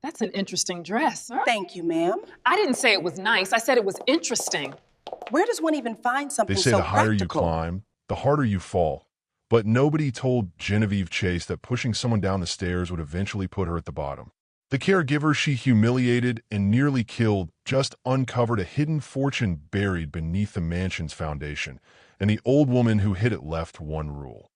That's an interesting dress. Thank you, ma'am. I didn't say it was nice. I said it was interesting. Where does one even find They something say so the higher you practical? climb, the harder you fall. But nobody told Genevieve Chase that pushing someone down the stairs would eventually put her at the bottom. The caregiver she humiliated and nearly killed just uncovered a hidden fortune buried beneath the mansion's foundation, and the old woman who hid it left one rule.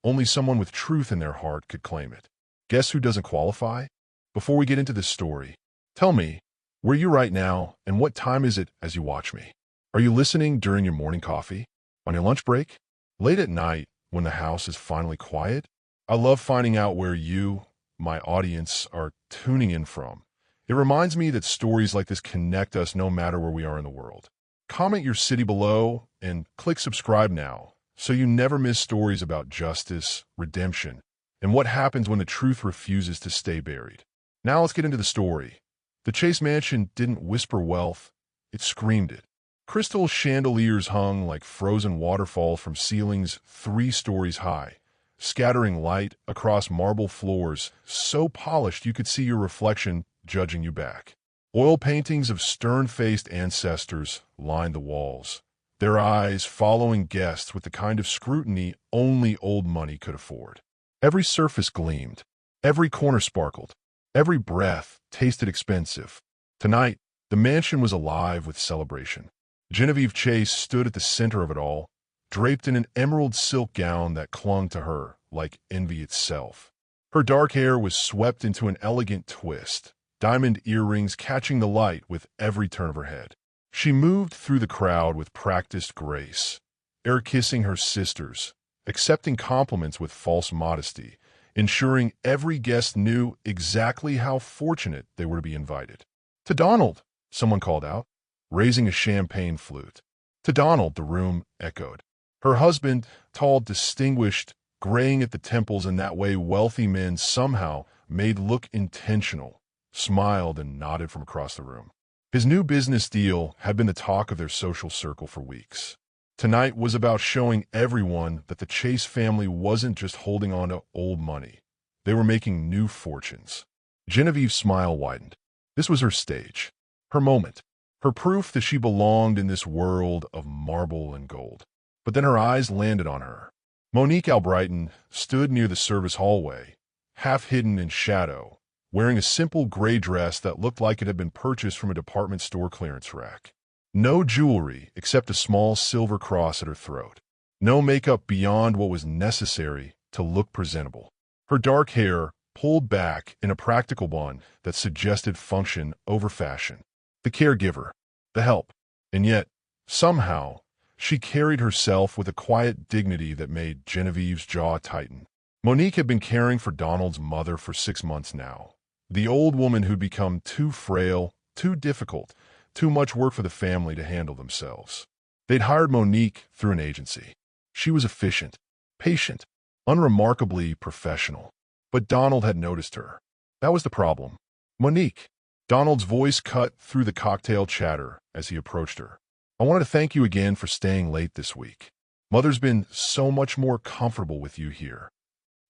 Only someone with truth in their heart could claim it. Guess who doesn't qualify? Before we get into this story, tell me, where are you right now, and what time is it as you watch me? Are you listening during your morning coffee? On your lunch break? Late at night, when the house is finally quiet? I love finding out where you, my audience, are tuning in from. It reminds me that stories like this connect us no matter where we are in the world. Comment your city below and click subscribe now so you never miss stories about justice, redemption, and what happens when the truth refuses to stay buried. Now let's get into the story. The Chase Mansion didn't whisper wealth, it screamed it. Crystal chandeliers hung like frozen waterfalls from ceilings 3 stories high, scattering light across marble floors so polished you could see your reflection judging you back. Oil paintings of stern-faced ancestors lined the walls, their eyes following guests with the kind of scrutiny only old money could afford. Every surface gleamed, every corner sparkled, every breath tasted expensive. Tonight, the mansion was alive with celebration. Genevieve Chase stood at the center of it all, draped in an emerald silk gown that clung to her like envy itself. Her dark hair was swept into an elegant twist, diamond earrings catching the light with every turn of her head. She moved through the crowd with practiced grace, air-kissing her sisters, accepting compliments with false modesty, ensuring every guest knew exactly how fortunate they were to be invited. "To Donald," someone called out, raising a champagne flute. "To Donald," the room echoed. Her husband, tall, distinguished, graying at the temples in that way wealthy men somehow made look intentional, smiled and nodded from across the room. His new business deal had been the talk of their social circle for weeks. Tonight was about showing everyone that the Chase family wasn't just holding on to old money. They were making new fortunes. Genevieve's smile widened. This was her stage, her moment, her proof that she belonged in this world of marble and gold. But then her eyes landed on her. Monique Albrighton stood near the service hallway, half hidden in shadow, wearing a simple gray dress that looked like it had been purchased from a department store clearance rack. No jewelry except a small silver cross at her throat. No makeup beyond what was necessary to look presentable. Her dark hair pulled back in a practical bun that suggested function over fashion. The caregiver, the help, and yet, somehow, she carried herself with a quiet dignity that made Genevieve's jaw tighten. Monique had been caring for Donald's mother for 6 months now. The old woman who'd become too frail, too difficult, too much work for the family to handle themselves. They'd hired Monique through an agency. She was efficient, patient, unremarkably professional. But Donald had noticed her. That was the problem. "Monique." Donald's voice cut through the cocktail chatter as he approached her. "I wanted to thank you again for staying late this week. Mother's been so much more comfortable with you here."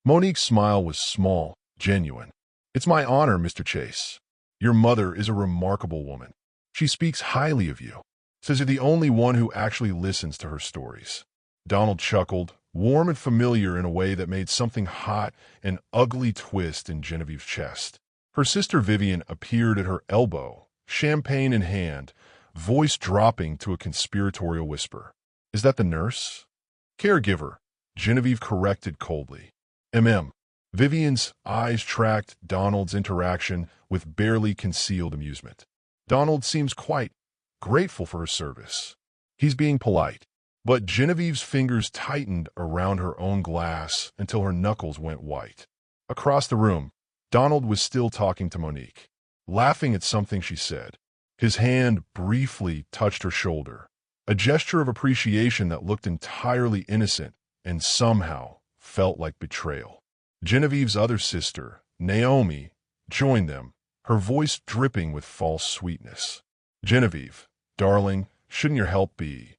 Monique's smile was small, genuine. "It's my honor, Mr. Chase. Your mother is a remarkable woman. She speaks highly of you, says you're the only one who actually listens to her stories." Donald chuckled, warm and familiar in a way that made something hot and ugly twist in Genevieve's chest. Her sister Vivian appeared at her elbow, champagne in hand, voice dropping to a conspiratorial whisper. "Is that the nurse?" "Caregiver," Genevieve corrected coldly. "MM." Vivian's eyes tracked Donald's interaction with barely concealed amusement. Donald seems quite grateful for her service. He's being polite. But Genevieve's fingers tightened around her own glass until her knuckles went white. Across the room, Donald was still talking to Monique, laughing at something she said. His hand briefly touched her shoulder, a gesture of appreciation that looked entirely innocent and somehow felt like betrayal. Genevieve's other sister, Naomi, joined them, her voice dripping with false sweetness. "Genevieve, darling, shouldn't your help be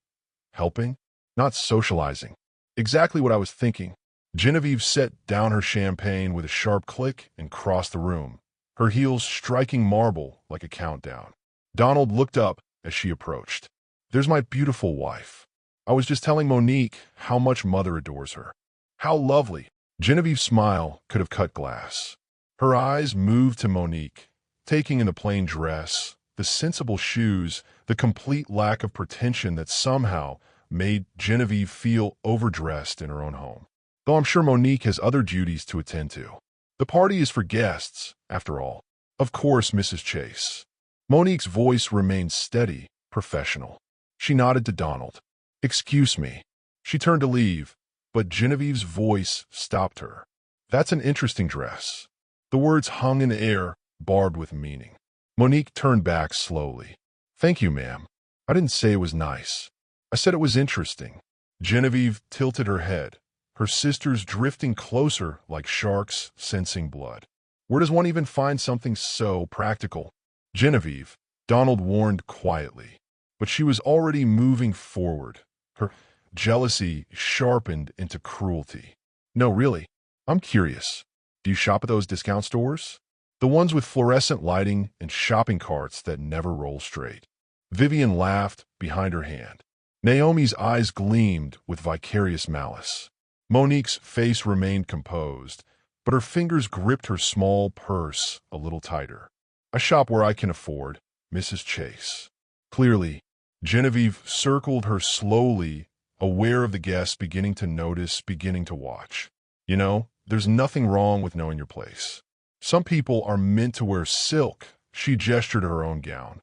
helping? Not socializing." "Exactly what I was thinking." Genevieve set down her champagne with a sharp click and crossed the room, her heels striking marble like a countdown. Donald looked up as she approached. "There's my beautiful wife. I was just telling Monique how much Mother adores her. How lovely." Genevieve's smile could have cut glass. Her eyes moved to Monique, taking in the plain dress, the sensible shoes, the complete lack of pretension that somehow made Genevieve feel overdressed in her own home. Though I'm sure Monique has other duties to attend to. The party is for guests, after all. Of course, Mrs. Chase. Monique's voice remained steady, professional. She nodded to Donald. "Excuse me." She turned to leave, but Genevieve's voice stopped her. "That's an interesting dress." The words hung in the air, barbed with meaning. Monique turned back slowly. "Thank you, ma'am. I didn't say it was nice. I said it was interesting." Genevieve tilted her head, her sisters drifting closer like sharks sensing blood. "Where does one even find something so practical?" "Genevieve," Donald warned quietly, but she was already moving forward, her jealousy sharpened into cruelty. "No, really. I'm curious. Do you shop at those discount stores? The ones with fluorescent lighting and shopping carts that never roll straight?" Vivian laughed behind her hand. Naomi's eyes gleamed with vicarious malice. Monique's face remained composed, but her fingers gripped her small purse a little tighter. "I shop where I can afford, Mrs. Chase." Clearly, Genevieve circled her slowly, aware of the guests beginning to notice, beginning to watch. "You know, there's nothing wrong with knowing your place. Some people are meant to wear silk," she gestured to her own gown,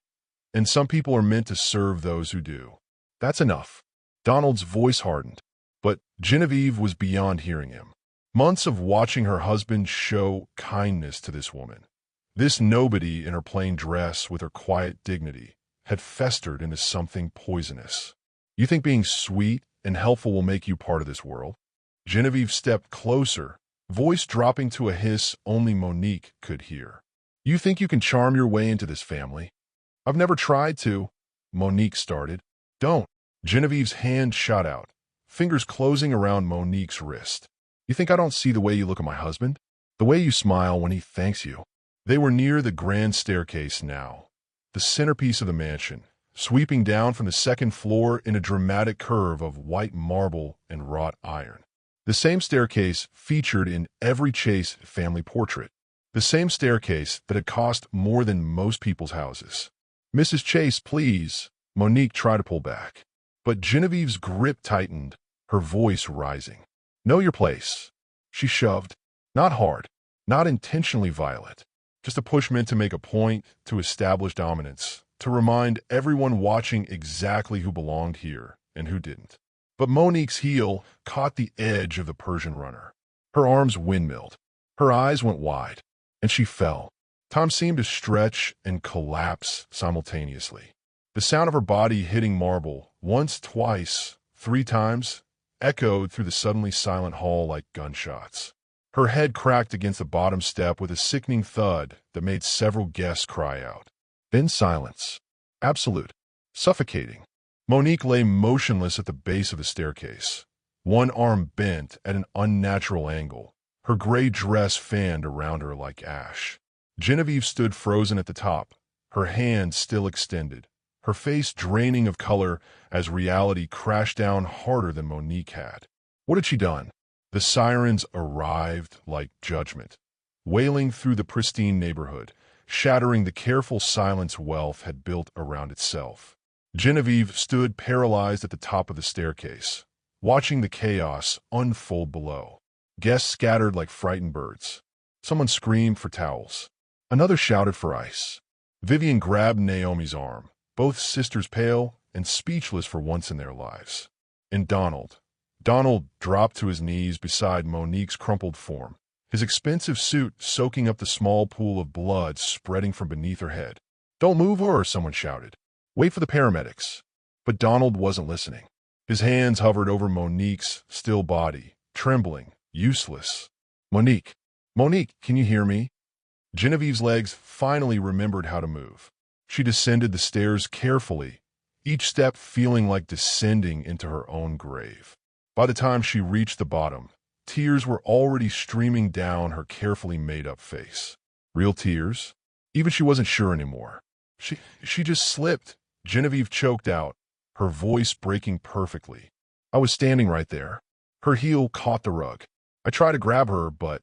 "and some people are meant to serve those who do. That's enough." Donald's voice hardened, but Genevieve was beyond hearing him. Months of watching her husband show kindness to this woman, this nobody in her plain dress with her quiet dignity, had festered into something poisonous. "You think being sweet and helpful will make you part of this world?" Genevieve stepped closer, voice dropping to a hiss only Monique could hear. "You think you can charm your way into this family?" "I've never tried to," Monique started. "Don't." Genevieve's hand shot out, fingers closing around Monique's wrist. "You think I don't see the way you look at my husband? The way you smile when he thanks you?" They were near the grand staircase now, the centerpiece of the mansion, sweeping down from the second floor in a dramatic curve of white marble and wrought iron. The same staircase featured in every Chase family portrait. The same staircase that had cost more than most people's houses. "Mrs. Chase, please." Monique tried to pull back, but Genevieve's grip tightened, her voice rising. "Know your place." She shoved, not hard, not intentionally violent, just a push meant to make a point, to establish dominance, to remind everyone watching exactly who belonged here and who didn't. But Monique's heel caught the edge of the Persian runner. Her arms windmilled, her eyes went wide, and she fell. Time seemed to stretch and collapse simultaneously. The sound of her body hitting marble, once, twice, 3 times, echoed through the suddenly silent hall like gunshots. Her head cracked against the bottom step with a sickening thud that made several guests cry out. Then silence. Absolute. Suffocating. Monique lay motionless at the base of the staircase, one arm bent at an unnatural angle, her gray dress fanned around her like ash. Genevieve stood frozen at the top, her hand still extended, her face draining of color as reality crashed down harder than Monique had. What had she done? The sirens arrived like judgment, wailing through the pristine neighborhood, shattering the careful silence wealth had built around itself. Genevieve stood paralyzed at the top of the staircase, watching the chaos unfold below. Guests scattered like frightened birds. Someone screamed for towels. Another shouted for ice. Vivian grabbed Naomi's arm, both sisters pale and speechless for once in their lives. And Donald dropped to his knees beside Monique's crumpled form, his expensive suit soaking up the small pool of blood spreading from beneath her head. "Don't move her," someone shouted. "Wait for the paramedics." But Donald wasn't listening. His hands hovered over Monique's still body, trembling, useless. Monique, can you hear me?" Genevieve's legs finally remembered how to move. She descended the stairs carefully, each step feeling like descending into her own grave. By the time she reached the bottom, tears were already streaming down her carefully made-up face. Real tears? Even she wasn't sure anymore. She just slipped. Genevieve choked out, her voice breaking perfectly. I was standing right there. Her heel caught the rug. I tried to grab her, but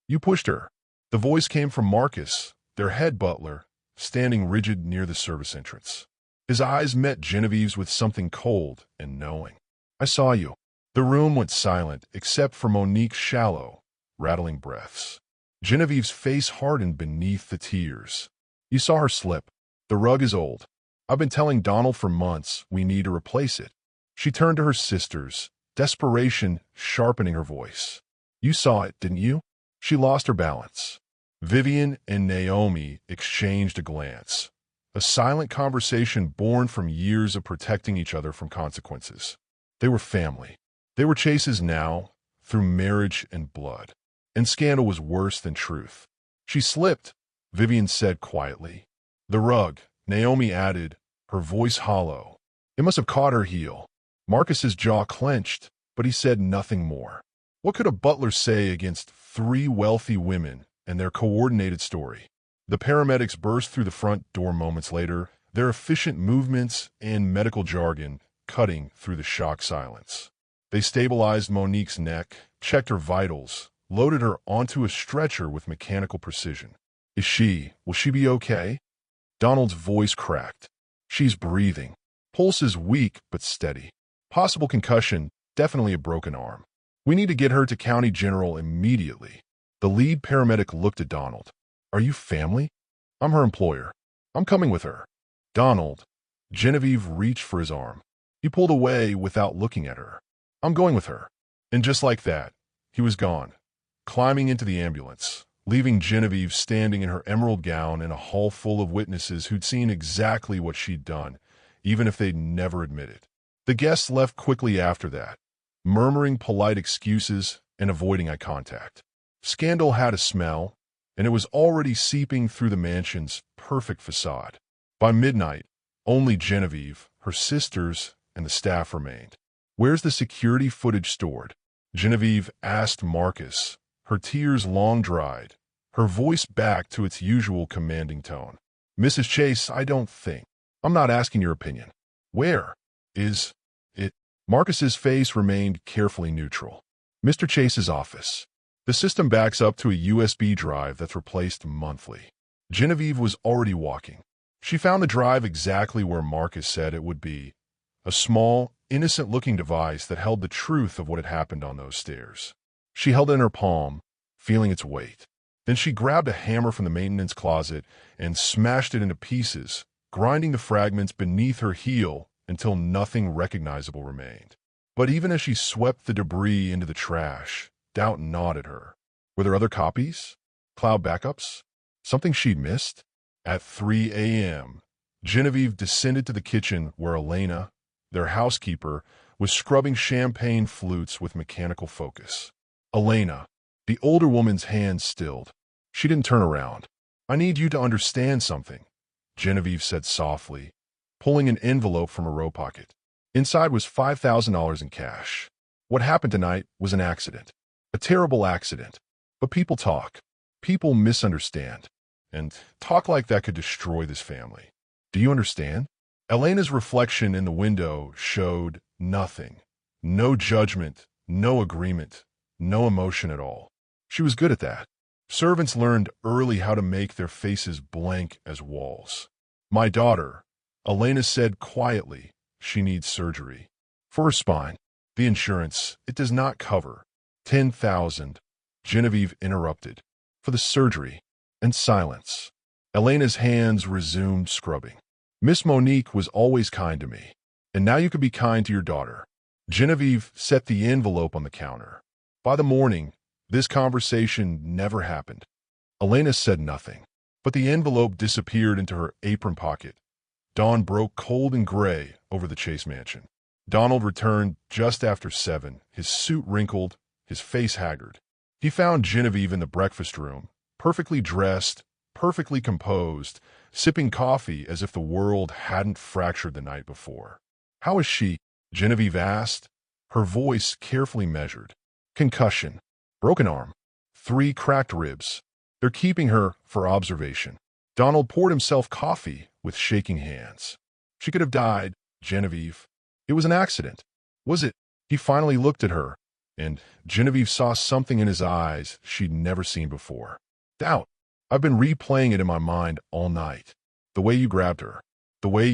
you pushed her. The voice came from Marcus, their head butler, standing rigid near the service entrance. His eyes met Genevieve's with something cold and knowing. I saw you. The room went silent except for Monique's shallow, rattling breaths. Genevieve's face hardened beneath the tears. You saw her slip. The rug is old. I've been telling Donald for months we need to replace it. She turned to her sisters, desperation sharpening her voice. You saw it, didn't you? She lost her balance. Vivian and Naomi exchanged a glance. A silent conversation born from years of protecting each other from consequences. They were family. They were Chases now, through marriage and blood. And scandal was worse than truth. She slipped, Vivian said quietly. The rug, Naomi added, her voice hollow. It must have caught her heel. Marcus's jaw clenched, but he said nothing more. What could a butler say against three wealthy women and their coordinated story? The paramedics burst through the front door moments later, their efficient movements and medical jargon cutting through the shock silence. They stabilized Monique's neck, checked her vitals, loaded her onto a stretcher with mechanical precision. Will she be okay? Donald's voice cracked. She's breathing. Pulse is weak but steady. Possible concussion, definitely a broken arm. We need to get her to County General immediately. The lead paramedic looked at Donald. Are you family? I'm her employer. I'm coming with her. Donald. Genevieve reached for his arm. He pulled away without looking at her. I'm going with her. And just like that, he was gone, climbing into the ambulance, leaving Genevieve standing in her emerald gown in a hall full of witnesses who'd seen exactly what she'd done, even if they'd never admit it. The guests left quickly after that, murmuring polite excuses and avoiding eye contact. Scandal had a smell, and it was already seeping through the mansion's perfect facade. By midnight, only Genevieve, her sisters, and the staff remained. Where's the security footage stored? Genevieve asked Marcus, her tears long dried, her voice back to its usual commanding tone. Mrs. Chase, I don't think. I'm not asking your opinion. Where is it? Marcus's face remained carefully neutral. Mr. Chase's office. The system backs up to a USB drive that's replaced monthly. Genevieve was already walking. She found the drive exactly where Marcus said it would be. A small, innocent-looking device that held the truth of what had happened on those stairs. She held it in her palm, feeling its weight. Then she grabbed a hammer from the maintenance closet and smashed it into pieces, grinding the fragments beneath her heel until nothing recognizable remained. But even as she swept the debris into the trash, doubt gnawed at her. Were there other copies? Cloud backups? Something she'd missed? At 3 a.m., Genevieve descended to the kitchen where Elena, their housekeeper, was scrubbing champagne flutes with mechanical focus. Elena, the older woman's hands stilled. She didn't turn around. I need you to understand something, Genevieve said softly, pulling an envelope from her robe pocket. Inside was $5,000 in cash. What happened tonight was an accident. A terrible accident. But people talk. People misunderstand. And talk like that could destroy this family. Do you understand? Elena's reflection in the window showed nothing. No judgment, no agreement, no emotion at all. She was good at that. Servants learned early how to make their faces blank as walls. My daughter, Elena said quietly, she needs surgery. For her spine. The insurance, it does not cover. 10,000. Genevieve interrupted. For the surgery. And silence. Elena's hands resumed scrubbing. Miss Monique was always kind to me. And now you could be kind to your daughter. Genevieve set the envelope on the counter. By the morning, this conversation never happened. Elena said nothing, but the envelope disappeared into her apron pocket. Dawn broke cold and gray over the Chase mansion. Donald returned just after 7, his suit wrinkled, his face haggard. He found Genevieve in the breakfast room, perfectly dressed, perfectly composed, sipping coffee as if the world hadn't fractured the night before. How is she? Genevieve asked, her voice carefully measured. Concussion. Broken arm. 3 cracked ribs. They're keeping her for observation. Donald poured himself coffee with shaking hands. She could have died, Genevieve. It was an accident. Was it? He finally looked at her, and Genevieve saw something in his eyes she'd never seen before. Doubt. I've been replaying it in my mind all night. The way you grabbed her. The way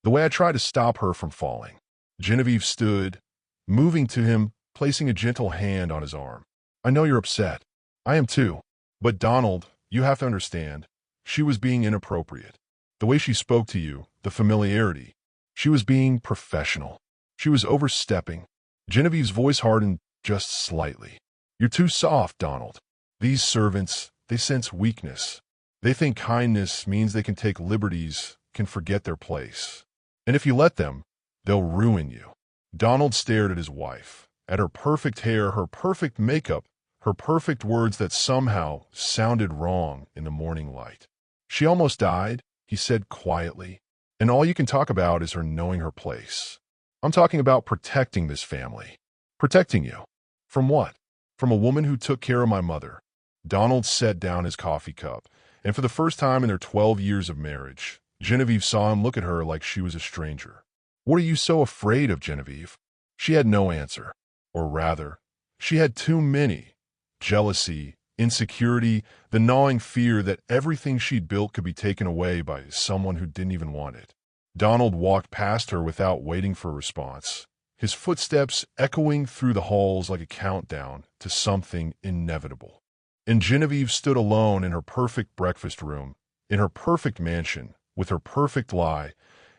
I tried to stop her from falling. Genevieve stood, moving to him, placing a gentle hand on his arm. I know you're upset. I am too. But Donald, you have to understand, she was being inappropriate. The way she spoke to you, the familiarity. She was being professional. She was overstepping. Genevieve's voice hardened just slightly. You're too soft, Donald. These servants, they sense weakness. They think kindness means they can take liberties, can forget their place. And if you let them, they'll ruin you. Donald stared at his wife, at her perfect hair, her perfect makeup, her perfect words that somehow sounded wrong in the morning light. She almost died, he said quietly, and all you can talk about is her knowing her place. I'm talking about protecting this family. Protecting you. From what? From a woman who took care of my mother. Donald set down his coffee cup, and for the first time in their 12 years of marriage, Genevieve saw him look at her like she was a stranger. What are you so afraid of, Genevieve? She had no answer. Or rather, she had too many. Jealousy, insecurity, the gnawing fear that everything she'd built could be taken away by someone who didn't even want it. Donald walked past her without waiting for a response, his footsteps echoing through the halls like a countdown to something inevitable. And Genevieve stood alone in her perfect breakfast room, in her perfect mansion, with her perfect lie,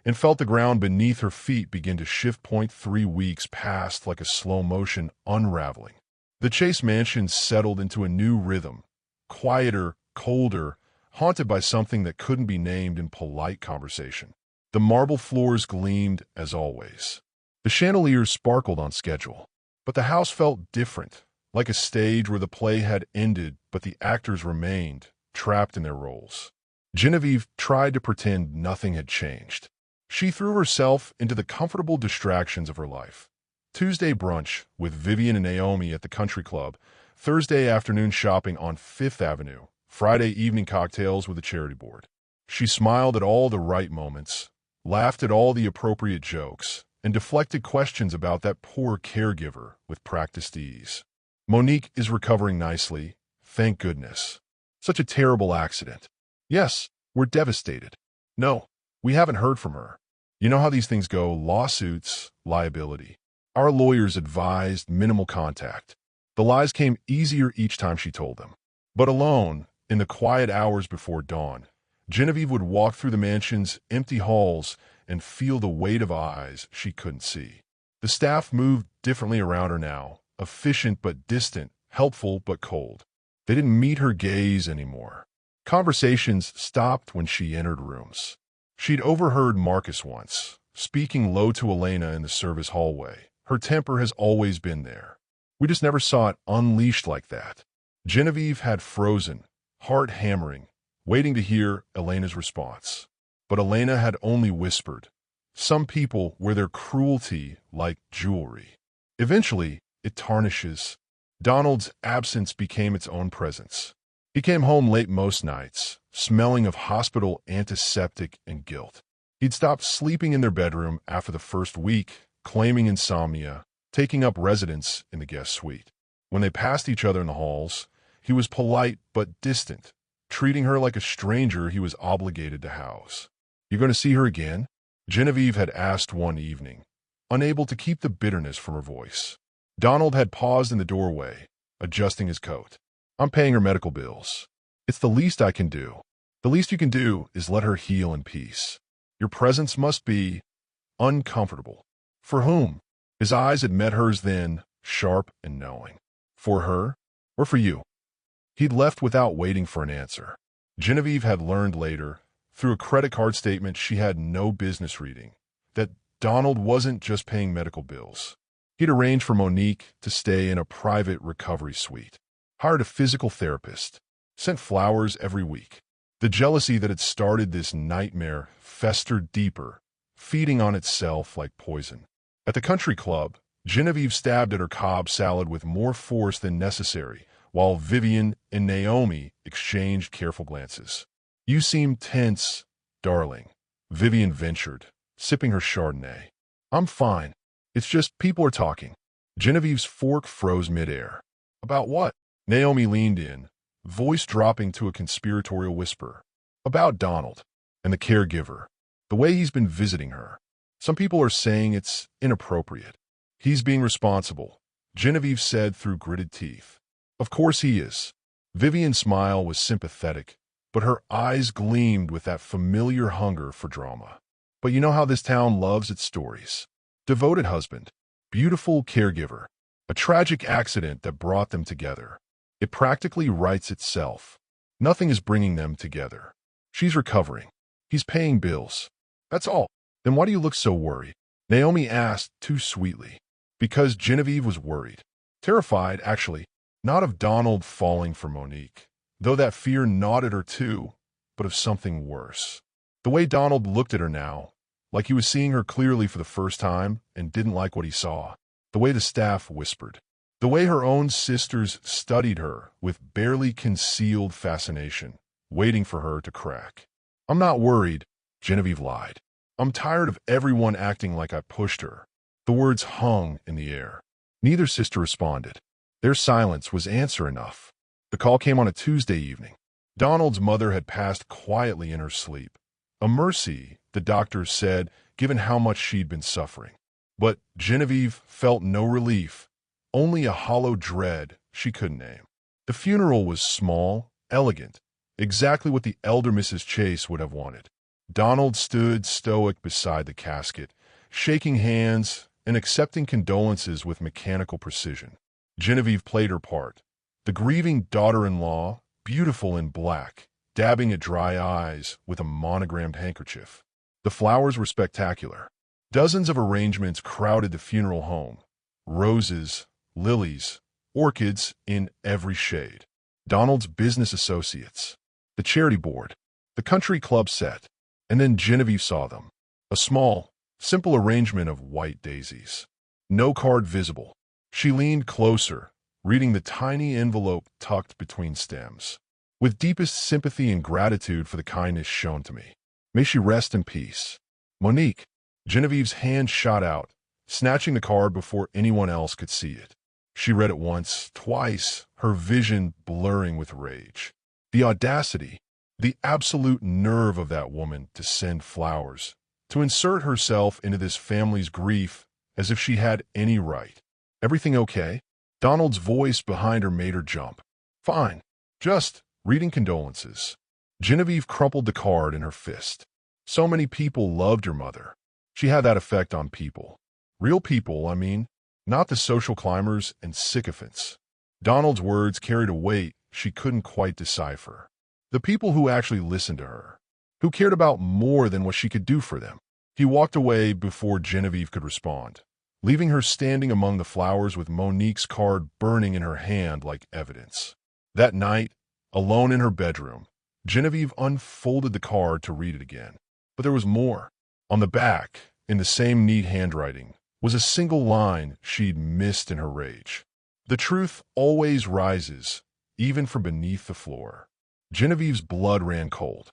and felt the ground beneath her feet begin to shift. 3 weeks passed like a slow-motion unraveling. The Chase mansion settled into a new rhythm, quieter, colder, haunted by something that couldn't be named in polite conversation. The marble floors gleamed as always. The chandeliers sparkled on schedule. But the house felt different, like a stage where the play had ended but the actors remained, trapped in their roles. Genevieve tried to pretend nothing had changed. She threw herself into the comfortable distractions of her life. Tuesday brunch with Vivian and Naomi at the country club, Thursday afternoon shopping on Fifth Avenue, Friday evening cocktails with the charity board. She smiled at all the right moments, laughed at all the appropriate jokes, and deflected questions about that poor caregiver with practiced ease. Monique is recovering nicely, thank goodness. Such a terrible accident. Yes, we're devastated. No, we haven't heard from her. You know how these things go, lawsuits, liability. Our lawyers advised minimal contact. The lies came easier each time she told them. But alone, in the quiet hours before dawn, Genevieve would walk through the mansion's empty halls and feel the weight of eyes she couldn't see. The staff moved differently around her now, efficient but distant, helpful but cold. They didn't meet her gaze anymore. Conversations stopped when she entered rooms. She'd overheard Marcus once, speaking low to Elena in the service hallway. Her temper has always been there. We just never saw it unleashed like that. Genevieve had frozen, heart hammering, waiting to hear Elena's response. But Elena had only whispered. Some people wear their cruelty like jewelry. Eventually, it tarnishes. Donald's absence became its own presence. He came home late most nights, smelling of hospital antiseptic and guilt. He'd stopped sleeping in their bedroom after the first week, claiming insomnia, taking up residence in the guest suite. When they passed each other in the halls, he was polite but distant, treating her like a stranger he was obligated to house. You going to see her again? Genevieve had asked one evening, unable to keep the bitterness from her voice. Donald had paused in the doorway, adjusting his coat. I'm paying her medical bills. It's the least I can do. The least you can do is let her heal in peace. Your presence must be uncomfortable. For whom? His eyes had met hers then, sharp and knowing. For her, or for you? He'd left without waiting for an answer. Genevieve had learned later, through a credit card statement she had no business reading, that Donald wasn't just paying medical bills. He'd arranged for Monique to stay in a private recovery suite, hired a physical therapist, sent flowers every week. The jealousy that had started this nightmare festered deeper, feeding on itself like poison. At the country club, Genevieve stabbed at her Cobb salad with more force than necessary, while Vivian and Naomi exchanged careful glances. "You seem tense, darling," Vivian ventured, sipping her Chardonnay. "I'm fine. It's just people are talking." Genevieve's fork froze midair. "About what?" Naomi leaned in, voice dropping to a conspiratorial whisper. "About Donald and the caregiver. The way he's been visiting her. Some people are saying it's inappropriate." "He's being responsible," Genevieve said through gritted teeth. "Of course he is." Vivian's smile was sympathetic, but her eyes gleamed with that familiar hunger for drama. "But you know how this town loves its stories. Devoted husband, beautiful caregiver, a tragic accident that brought them together. It practically writes itself. Nothing is bringing them together. She's recovering. He's paying bills. That's all." "Then why do you look so worried?" Naomi asked too sweetly. Because Genevieve was worried. Terrified, actually, not of Donald falling for Monique, though that fear gnawed at her too, but of something worse. The way Donald looked at her now, like he was seeing her clearly for the first time and didn't like what he saw. The way the staff whispered. The way her own sisters studied her with barely concealed fascination, waiting for her to crack. "I'm not worried," Genevieve lied. "I'm tired of everyone acting like I pushed her." The words hung in the air. Neither sister responded. Their silence was answer enough. The call came on a Tuesday evening. Donald's mother had passed quietly in her sleep. A mercy, the doctors said, given how much she'd been suffering. But Genevieve felt no relief, only a hollow dread she couldn't name. The funeral was small, elegant, exactly what the elder Mrs. Chase would have wanted. Donald stood stoic beside the casket, shaking hands and accepting condolences with mechanical precision. Genevieve played her part. The grieving daughter-in-law, beautiful in black, dabbing at dry eyes with a monogrammed handkerchief. The flowers were spectacular. Dozens of arrangements crowded the funeral home. Roses, lilies, orchids in every shade. Donald's business associates, the charity board, the country club set, and then Genevieve saw them. A small, simple arrangement of white daisies. No card visible. She leaned closer, reading the tiny envelope tucked between stems. "With deepest sympathy and gratitude for the kindness shown to me. May she rest in peace. Monique." Genevieve's hand shot out, snatching the card before anyone else could see it. She read it once, twice, her vision blurring with rage. The audacity, the absolute nerve of that woman to send flowers, to insert herself into this family's grief as if she had any right. "Everything okay?" Donald's voice behind her made her jump. "Fine. Just reading condolences." Genevieve crumpled the card in her fist. So many people loved your mother. She had that effect on people. Real people, I mean, not the social climbers and sycophants. Donald's words carried a weight she couldn't quite decipher. The people who actually listened to her, who cared about more than what she could do for them. He walked away before Genevieve could respond, leaving her standing among the flowers with Monique's card burning in her hand like evidence. That night, alone in her bedroom, Genevieve unfolded the card to read it again. But there was more. On the back, in the same neat handwriting, was a single line she'd missed in her rage. "The truth always rises, even from beneath the floor." Genevieve's blood ran cold.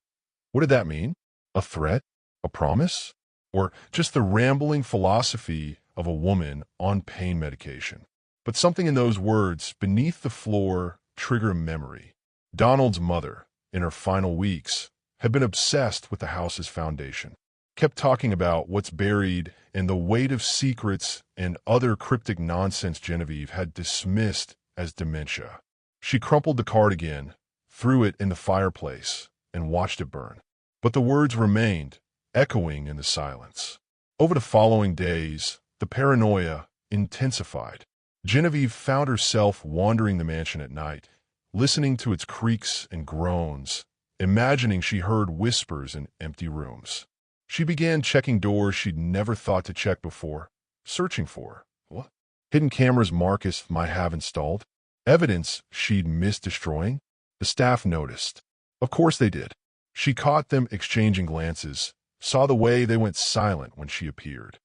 What did that mean? A threat? A promise? Or just the rambling philosophy of a woman on pain medication? But something in those words, beneath the floor, triggered a memory. Donald's mother, in her final weeks, had been obsessed with the house's foundation. Kept talking about what's buried in the weight of secrets and other cryptic nonsense Genevieve had dismissed as dementia. She crumpled the card again, threw it in the fireplace, and watched it burn. But the words remained, echoing in the silence. Over the following days, the paranoia intensified. Genevieve found herself wandering the mansion at night, listening to its creaks and groans, imagining she heard whispers in empty rooms. She began checking doors she'd never thought to check before, searching for what? Hidden cameras Marcus might have installed, evidence she'd missed destroying. The staff noticed. Of course they did. She caught them exchanging glances, saw the way they went silent when she appeared.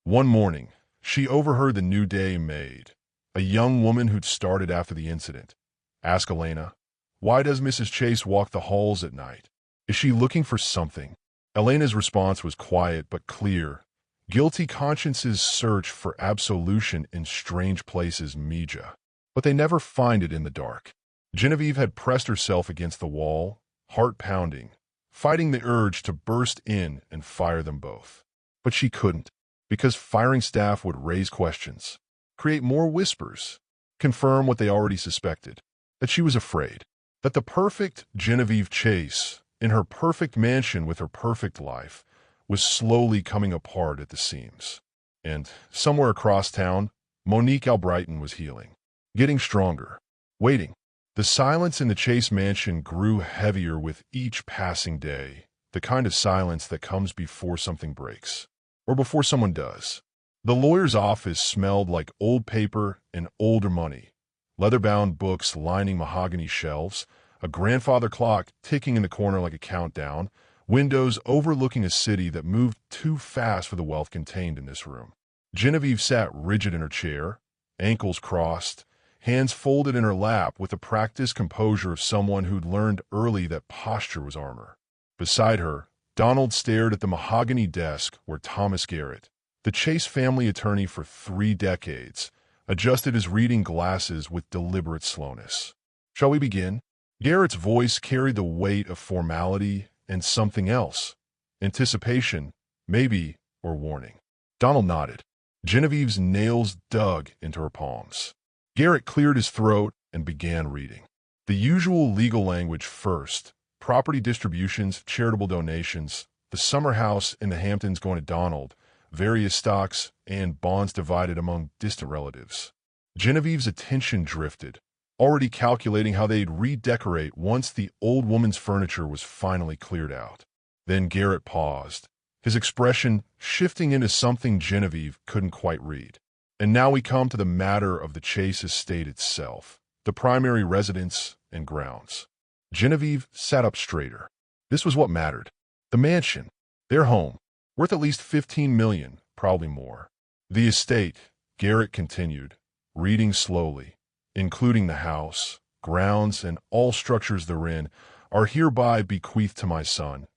One morning, she overheard the new day maid, a young woman who'd started after the incident, ask Elena, "Why does Mrs. Chase walk the halls at night? Is she looking for something?" Elena's response was quiet but clear. Guilty consciences search for absolution in strange places, Mija. But they never find it in the dark. Genevieve had pressed herself against the wall, heart pounding, fighting the urge to burst in and fire them both. But she couldn't, because firing staff would raise questions, create more whispers, confirm what they already suspected, that she was afraid, that the perfect Genevieve Chase, in her perfect mansion with her perfect life, was slowly coming apart at the seams. And somewhere across town, Monique Albrighton was healing, getting stronger, waiting. The silence in the Chase mansion grew heavier with each passing day, the kind of silence that comes before something breaks, or before someone does. The lawyer's office smelled like old paper and older money, leather-bound books lining mahogany shelves, a grandfather clock ticking in the corner like a countdown, windows overlooking a city that moved too fast for the wealth contained in this room. Genevieve sat rigid in her chair, ankles crossed, hands folded in her lap with the practiced composure of someone who'd learned early that posture was armor. Beside her, Donald stared at the mahogany desk where Thomas Garrett, the Chase family attorney for 3 decades, adjusted his reading glasses with deliberate slowness. "Shall we begin?" Garrett's voice carried the weight of formality and something else. Anticipation, maybe, or warning. Donald nodded. Genevieve's nails dug into her palms. Garrett cleared his throat and began reading. The usual legal language first: property distributions, charitable donations, the summer house in the Hamptons going to Donald, various stocks and bonds divided among distant relatives. Genevieve's attention drifted, already calculating how they'd redecorate once the old woman's furniture was finally cleared out. Then Garrett paused, his expression shifting into something Genevieve couldn't quite read. "And now we come to the matter of the Chase estate itself, the primary residence and grounds." Genevieve sat up straighter. This was what mattered. The mansion, their home, worth at least $15 million, probably more. The estate, Garrett continued, reading slowly, including the house, grounds, and all structures therein, are hereby bequeathed to my son,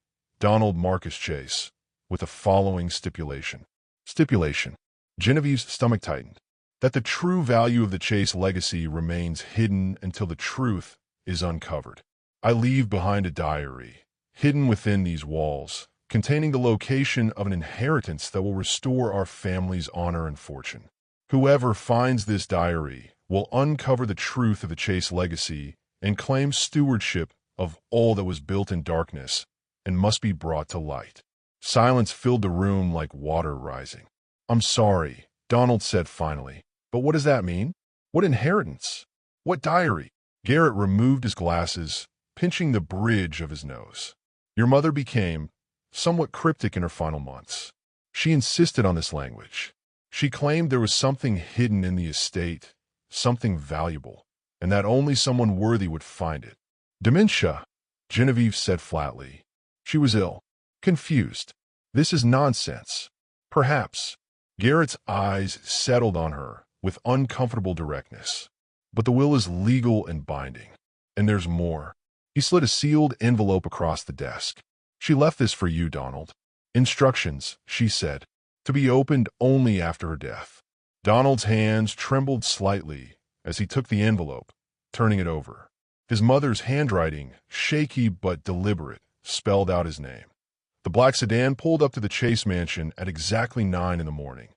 Donald Marcus Chase, with the following stipulation. Stipulation. Genevieve's stomach tightened. That the true value of the Chase legacy remains hidden until the truth is uncovered. I leave behind a diary, hidden within these walls, containing the location of an inheritance that will restore our family's honor and fortune. Whoever finds this diary will uncover the truth of the Chase legacy and claim stewardship of all that was built in darkness and must be brought to light. Silence filled the room like water rising. "I'm sorry," Donald said finally, "but what does that mean? What inheritance? What diary?" Garrett removed his glasses, pinching the bridge of his nose. "Your mother became somewhat cryptic in her final months. She insisted on this language. She claimed there was something hidden in the estate, something valuable, and that only someone worthy would find it. Dementia," Genevieve said flatly. She was ill, confused. "This is nonsense." "Perhaps." Garrett's eyes settled on her with uncomfortable directness. "But the will is legal and binding. And there's more." He slid a sealed envelope across the desk. "She left this for you, Donald. Instructions," she said, "to be opened only after her death." Donald's hands trembled slightly as he took the envelope, turning it over. His mother's handwriting, shaky but deliberate, spelled out his name. The black sedan pulled up to the Chase mansion at exactly 9 in the morning.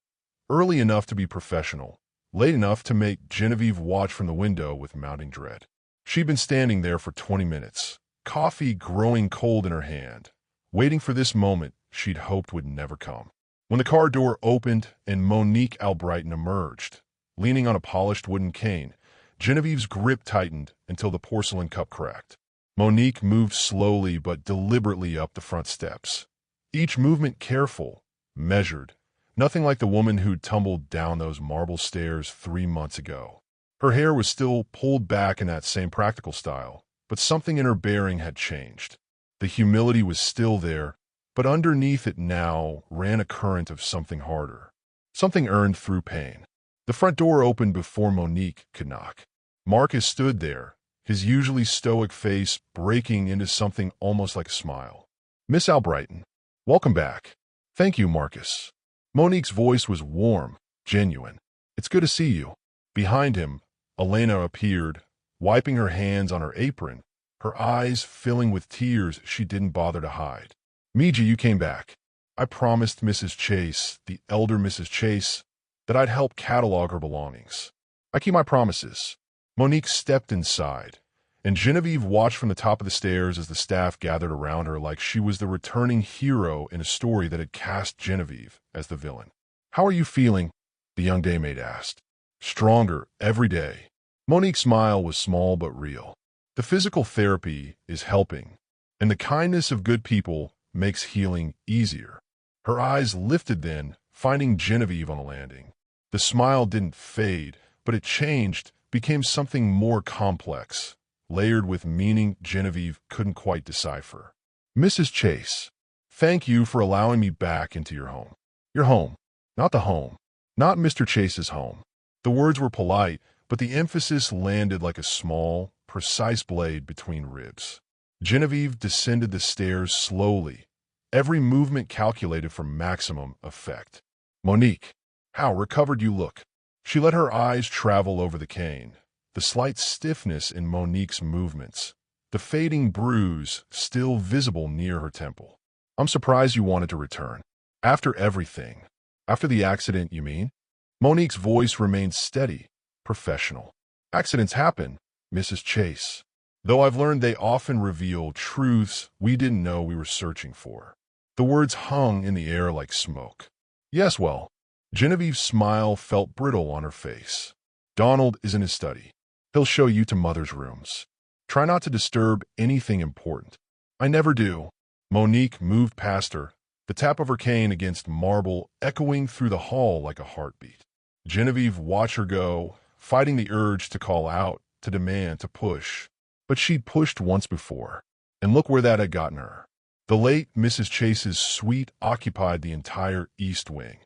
Early enough to be professional, late enough to make Genevieve watch from the window with mounting dread. She'd been standing there for 20 minutes, coffee growing cold in her hand, waiting for this moment she'd hoped would never come. When the car door opened and Monique Albrighton emerged, leaning on a polished wooden cane, Genevieve's grip tightened until the porcelain cup cracked. Monique moved slowly but deliberately up the front steps, each movement careful, measured, nothing like the woman who'd tumbled down those marble stairs 3 months ago. Her hair was still pulled back in that same practical style, but something in her bearing had changed. The humility was still there, but underneath it now ran a current of something harder, Something earned through pain. The front door opened before Monique could knock. Marcus stood there, his usually stoic face breaking into something almost like a smile. "Miss Albrighton, welcome back." "Thank you, Marcus." Monique's voice was warm, genuine. "It's good to see you." Behind him, Elena appeared, wiping her hands on her apron, her eyes filling with tears she didn't bother to hide. "Mija, you came back. I promised Mrs. Chase, the elder Mrs. Chase, that I'd help catalog her belongings. I keep my promises." Monique stepped inside, and Genevieve watched from the top of the stairs as the staff gathered around her like she was the returning hero in a story that had cast Genevieve as the villain. "How are you feeling?" the young daymaid asked. "Stronger every day." Monique's smile was small but real. "The physical therapy is helping, and the kindness of good people makes healing easier." Her eyes lifted then, finding Genevieve on the landing. The smile didn't fade, but it changed, became something more complex, layered with meaning Genevieve couldn't quite decipher. "Mrs. Chase, thank you for allowing me back into your home. Your home, not the home, not Mr. Chase's home." The words were polite, but the emphasis landed like a small, precise blade between ribs. Genevieve descended the stairs slowly, every movement calculated for maximum effect. "Monique, how recovered you look." She let her eyes travel over the cane, the slight stiffness in Monique's movements, the fading bruise still visible near her temple. "I'm surprised you wanted to return. After everything. After the accident, you mean?" Monique's voice remained steady, professional. "Accidents happen, Mrs. Chase. Though I've learned they often reveal truths we didn't know we were searching for." The words hung in the air like smoke. "Yes, well." Genevieve's smile felt brittle on her face. "Donald is in his study. He'll show you to Mother's rooms. Try not to disturb anything important." "I never do." Monique moved past her, the tap of her cane against marble echoing through the hall like a heartbeat. Genevieve watched her go, fighting the urge to call out, to demand, to push. But she'd pushed once before, and look where that had gotten her. The late Mrs. Chase's suite occupied the entire East Wing,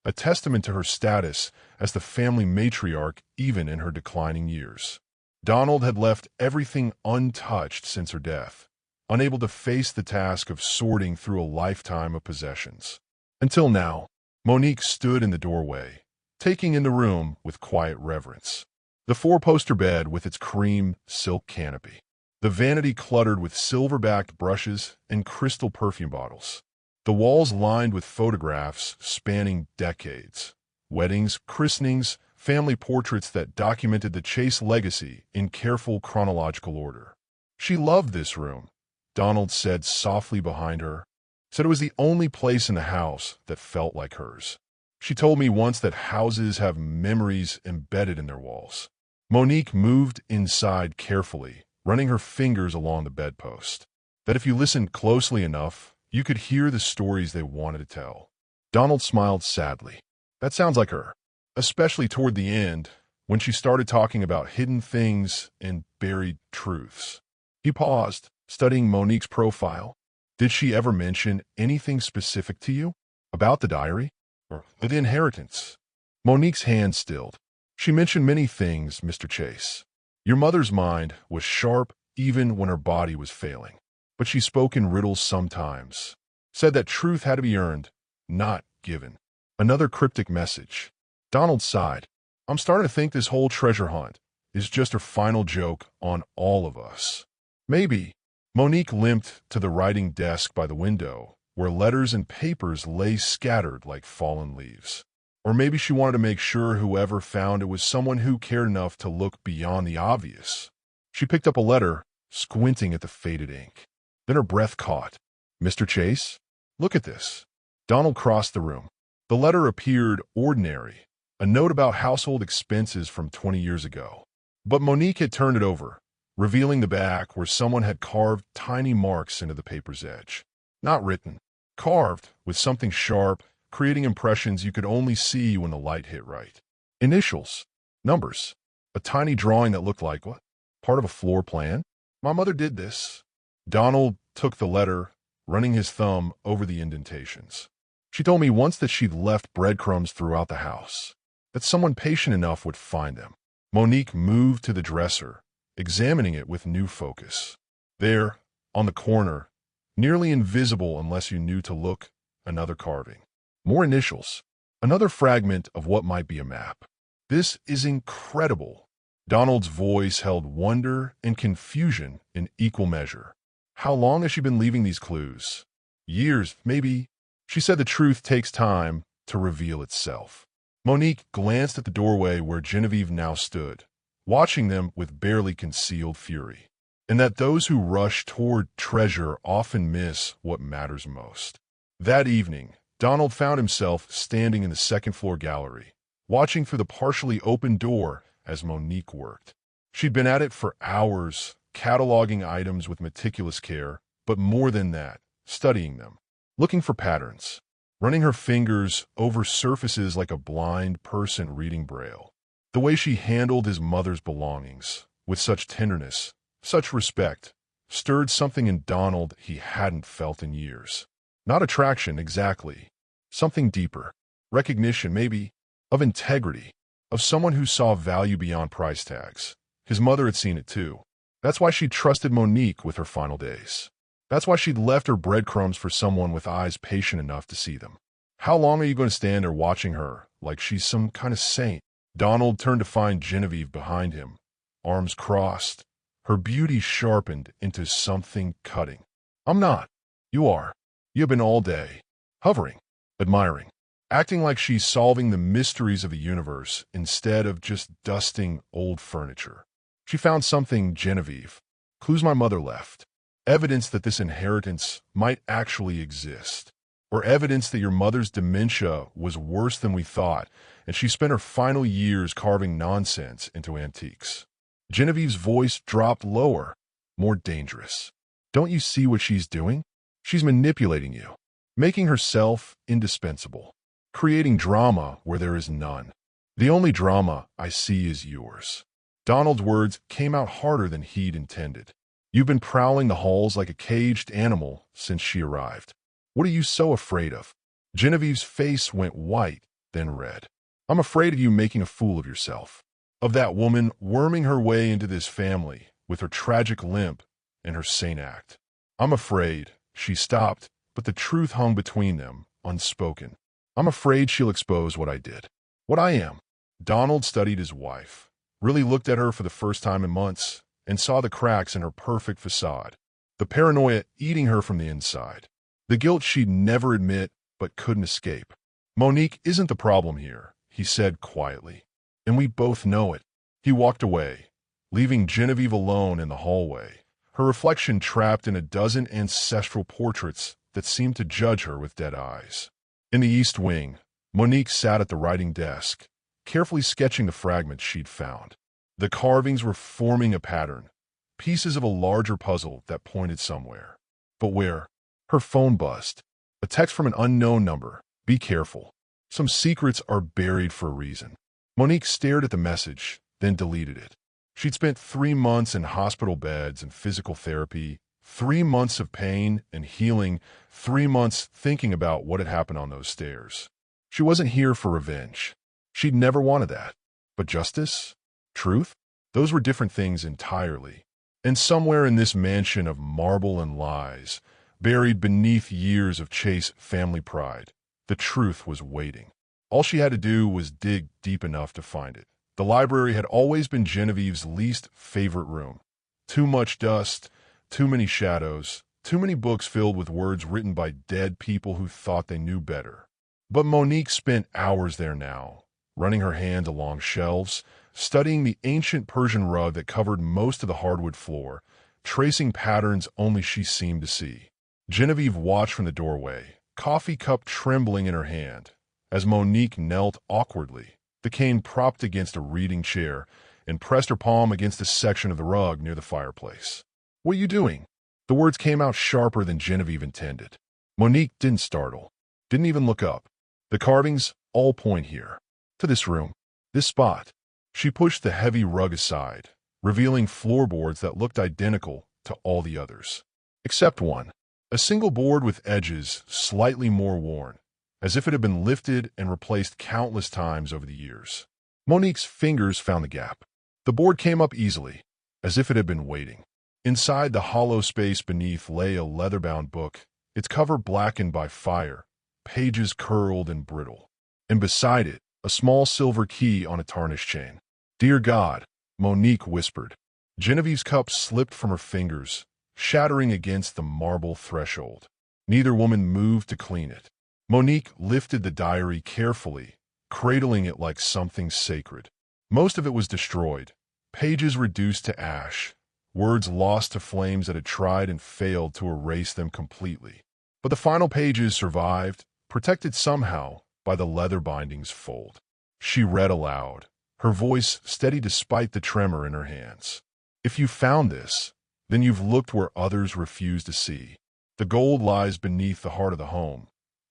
a testament to her status as the family matriarch even in her declining years. Donald had left everything untouched since her death, unable to face the task of sorting through a lifetime of possessions. Until now, Monique stood in the doorway, taking in the room with quiet reverence. The four-poster bed with its cream silk canopy, the vanity cluttered with silver-backed brushes and crystal perfume bottles, the walls lined with photographs spanning decades, weddings, christenings, family portraits that documented the Chase legacy in careful chronological order. She loved this room, Donald said softly behind her, said it was the only place in the house that felt like hers. "She told me once that houses have memories embedded in their walls." Monique moved inside carefully, running her fingers along the bedpost. "That if you listened closely enough, you could hear the stories they wanted to tell." Donald smiled sadly. "That sounds like her, especially toward the end, when she started talking about hidden things and buried truths." He paused, studying Monique's profile. "Did she ever mention anything specific to you? About the diary? Or the inheritance?" Monique's hand stilled. "She mentioned many things, Mr. Chase. Your mother's mind was sharp even when her body was failing. But she spoke in riddles sometimes. Said that truth had to be earned, not given." Another cryptic message. Donald sighed. "I'm starting to think this whole treasure hunt is just her final joke on all of us." "Maybe." Monique limped to the writing desk by the window, where letters and papers lay scattered like fallen leaves. Or maybe she wanted to make sure whoever found it was someone who cared enough to look beyond the obvious. She picked up a letter, squinting at the faded ink. Then her breath caught. "Mr. Chase, look at this." Donald crossed the room. The letter appeared ordinary, a note about household expenses from 20 years ago. But Monique had turned it over, revealing the back where someone had carved tiny marks into the paper's edge. Not written, carved with something sharp, creating impressions you could only see when the light hit right. Initials, numbers, a tiny drawing that looked like, what? Part of a floor plan? "My mother did this." Donald took the letter, running his thumb over the indentations. She told me once that she'd left breadcrumbs throughout the house, that someone patient enough would find them. Monique moved to the dresser, examining it with new focus. There, on the corner, nearly invisible unless you knew to look, another carving. More initials. Another fragment of what might be a map. This is incredible. Donald's voice held wonder and confusion in equal measure. How long has she been leaving these clues? Years, maybe. She said the truth takes time to reveal itself. Monique glanced at the doorway where Genevieve now stood, watching them with barely concealed fury, and that those who rush toward treasure often miss what matters most. That evening, Donald found himself standing in the second-floor gallery, watching through the partially open door as Monique worked. She'd been at it for hours, cataloging items with meticulous care, but more than that, studying them, looking for patterns, running her fingers over surfaces like a blind person reading Braille. The way she handled his mother's belongings, with such tenderness, such respect, stirred something in Donald he hadn't felt in years. Not attraction, exactly. Something deeper. Recognition, maybe, of integrity, of someone who saw value beyond price tags. His mother had seen it too. That's why she trusted Monique with her final days. That's why she'd left her breadcrumbs for someone with eyes patient enough to see them. How long are you going to stand there watching her, like she's some kind of saint? Donald turned to find Genevieve behind him, arms crossed, her beauty sharpened into something cutting. I'm not. You are. You've been all day, hovering, admiring, acting like she's solving the mysteries of the universe instead of just dusting old furniture. She found something, Genevieve, clues my mother left, evidence that this inheritance might actually exist, or evidence that your mother's dementia was worse than we thought, and she spent her final years carving nonsense into antiques. Genevieve's voice dropped lower, more dangerous. Don't you see what she's doing? She's manipulating you, making herself indispensable, creating drama where there is none. The only drama I see is yours. Donald's words came out harder than he'd intended. You've been prowling the halls like a caged animal since she arrived. What are you so afraid of? Genevieve's face went white, then red. I'm afraid of you making a fool of yourself, of that woman worming her way into this family with her tragic limp and her sane act. I'm afraid. She stopped, but the truth hung between them, unspoken. I'm afraid she'll expose what I did, what I am. Donald studied his wife, really looked at her for the first time in months, and saw the cracks in her perfect facade, the paranoia eating her from the inside, the guilt she'd never admit but couldn't escape. Monique isn't the problem here, he said quietly, and we both know it. He walked away, leaving Genevieve alone in the hallway, her reflection trapped in a dozen ancestral portraits that seemed to judge her with dead eyes. In the East Wing, Monique sat at the writing desk, carefully sketching the fragments she'd found. The carvings were forming a pattern, pieces of a larger puzzle that pointed somewhere. But where? Her phone buzzed. A text from an unknown number. Be careful. Some secrets are buried for a reason. Monique stared at the message, then deleted it. She'd spent 3 months in hospital beds and physical therapy, 3 months of pain and healing, 3 months thinking about what had happened on those stairs. She wasn't here for revenge. She'd never wanted that. But justice? Truth? Those were different things entirely. And somewhere in this mansion of marble and lies, buried beneath years of Chase family pride, the truth was waiting. All she had to do was dig deep enough to find it. The library had always been Genevieve's least favorite room. Too much dust, too many shadows, too many books filled with words written by dead people who thought they knew better. But Monique spent hours there now, running her hand along shelves, studying the ancient Persian rug that covered most of the hardwood floor, tracing patterns only she seemed to see. Genevieve watched from the doorway, coffee cup trembling in her hand, as Monique knelt awkwardly, the cane propped against a reading chair, and pressed her palm against a section of the rug near the fireplace. What are you doing? The words came out sharper than Genevieve intended. Monique didn't startle, didn't even look up. The carvings all point here, to this room, this spot. She pushed the heavy rug aside, revealing floorboards that looked identical to all the others. Except one, a single board with edges slightly more worn, as if it had been lifted and replaced countless times over the years. Monique's fingers found the gap. The board came up easily, as if it had been waiting. Inside the hollow space beneath lay a leather-bound book, its cover blackened by fire, pages curled and brittle. And beside it, a small silver key on a tarnished chain. "Dear God," Monique whispered. Genevieve's cup slipped from her fingers, shattering against the marble threshold. Neither woman moved to clean it. Monique lifted the diary carefully, cradling it like something sacred. Most of it was destroyed, pages reduced to ash, words lost to flames that had tried and failed to erase them completely. But the final pages survived, protected somehow by the leather binding's fold. She read aloud, her voice steady despite the tremor in her hands. "If you found this, then you've looked where others refuse to see. The gold lies beneath the heart of the home,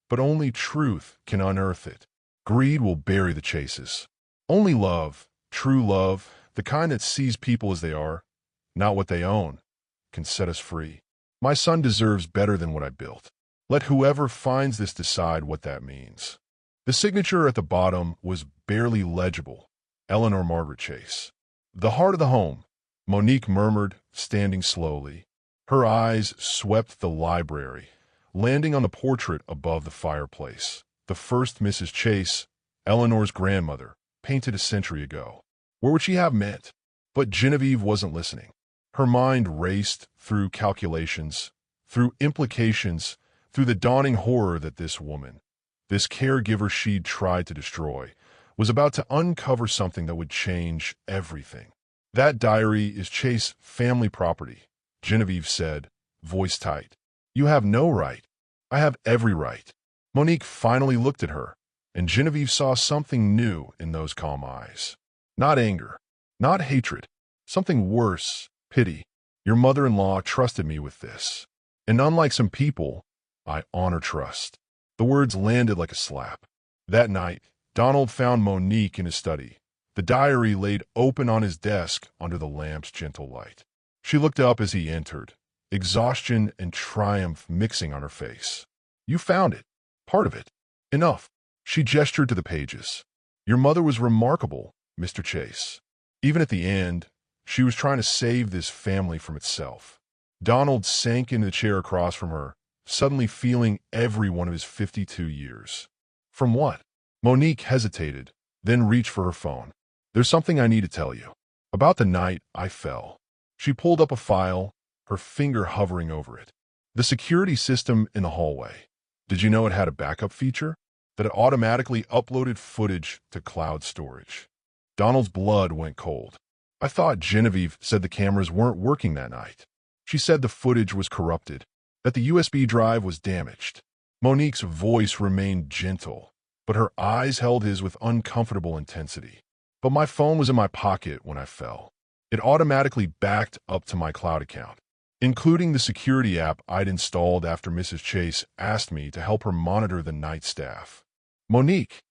but only truth can unearth it. Greed will bury the chases. Only love, true love, the kind that sees people as they are, not what they own, can set us free. My son deserves better than what I built. Let whoever finds this decide what that means." The signature at the bottom was barely legible. Eleanor Margaret Chase. "The heart of the home," Monique murmured, standing slowly. Her eyes swept the library, landing on the portrait above the fireplace. The first Mrs. Chase, Eleanor's grandmother, painted a century ago. Where would she have met? But Genevieve wasn't listening. Her mind raced through calculations, through implications, through the dawning horror that this woman, this caregiver she'd tried to destroy, was about to uncover something that would change everything. "That diary is Chase family property," Genevieve said, voice tight. "You have no right. I have every right." Monique finally looked at her, and Genevieve saw something new in those calm eyes. Not anger, not hatred, something worse, pity. "Your mother-in-law trusted me with this. And unlike some people, I honor trust." The words landed like a slap. That night, Donald found Monique in his study, the diary laid open on his desk under the lamp's gentle light. She looked up as he entered, exhaustion and triumph mixing on her face. "You found it. Part of it. Enough." She gestured to the pages. "Your mother was remarkable, Mr. Chase. Even at the end, she was trying to save this family from itself." Donald sank into the chair across from her, suddenly feeling every one of his 52 years. "From what?" Monique hesitated, then reached for her phone. "There's something I need to tell you. About the night I fell." She pulled up a file, her finger hovering over it. "The security system in the hallway. Did you know it had a backup feature? That it automatically uploaded footage to cloud storage." Donald's blood went cold. "I thought Genevieve said the cameras weren't working that night. She said the footage was corrupted, that the USB drive was damaged." Monique's voice remained gentle, but her eyes held his with uncomfortable intensity. "But my phone was in my pocket when I fell. It automatically backed up to my cloud account, including the security app I'd installed after Mrs. Chase asked me to help her monitor the night staff." "Monique,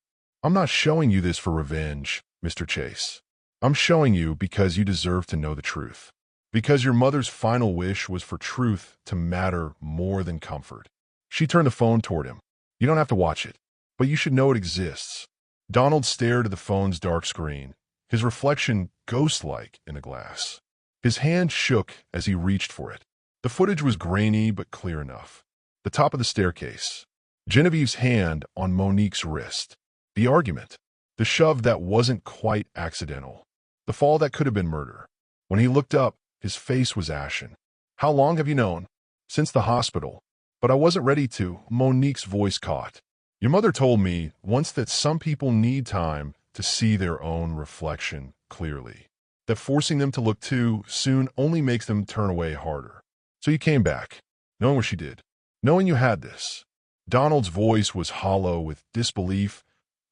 I'm not showing you this for revenge, Mr. Chase. I'm showing you because you deserve to know the truth. Because your mother's final wish was for truth to matter more than comfort." She turned the phone toward him. "You don't have to watch it, but you should know it exists." Donald stared at the phone's dark screen, his reflection ghost-like in the glass. His hand shook as he reached for it. The footage was grainy but clear enough. The top of the staircase. Genevieve's hand on Monique's wrist. The argument. The shove that wasn't quite accidental. The fall that could have been murder. When he looked up, his face was ashen. "How long have you known?" "Since the hospital. But I wasn't ready to." Monique's voice caught. "Your mother told me once that some people need time to see their own reflection clearly. That forcing them to look too soon only makes them turn away harder. So you came back, knowing what she did, knowing you had this." Donald's voice was hollow with disbelief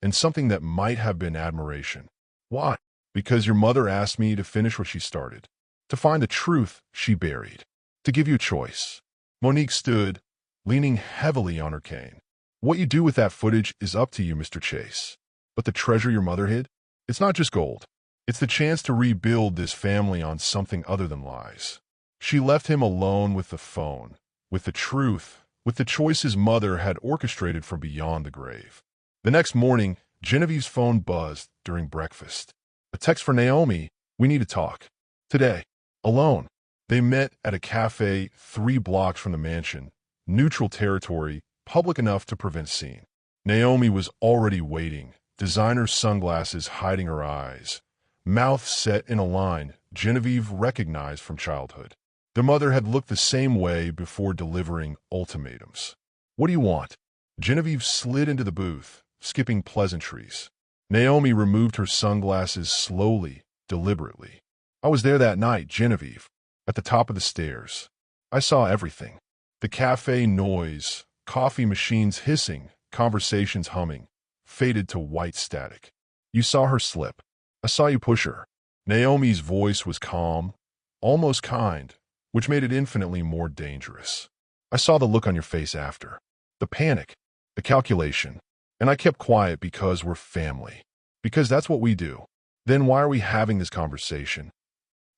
and something that might have been admiration. "Why?" "Because your mother asked me to finish what she started, to find the truth she buried, to give you a choice." Monique stood, leaning heavily on her cane. "What you do with that footage is up to you, Mr. Chase. But the treasure your mother hid? It's not just gold. It's the chance to rebuild this family on something other than lies." She left him alone with the phone, with the truth with the choice his mother had orchestrated from beyond the grave. The next morning, Genevieve's phone buzzed during breakfast. A text for Naomi, "We need to talk. Today. Alone." They met at a cafe 3 blocks from the mansion, neutral territory, public enough to prevent scene. Naomi was already waiting, designer sunglasses hiding her eyes, mouth set in a line Genevieve recognized from childhood. The mother had looked the same way before delivering ultimatums. "What do you want?" Genevieve slid into the booth, skipping pleasantries. Naomi removed her sunglasses slowly, deliberately. "I was there that night, Genevieve, at the top of the stairs. I saw everything. The cafe noise, coffee machines hissing, conversations humming, faded to white static. You saw her slip. I saw you push her." Naomi's voice was calm, almost kind, which made it infinitely more dangerous. "I saw the look on your face after. The panic, the calculation. And I kept quiet because we're family. Because that's what we do. Then why are we having this conversation?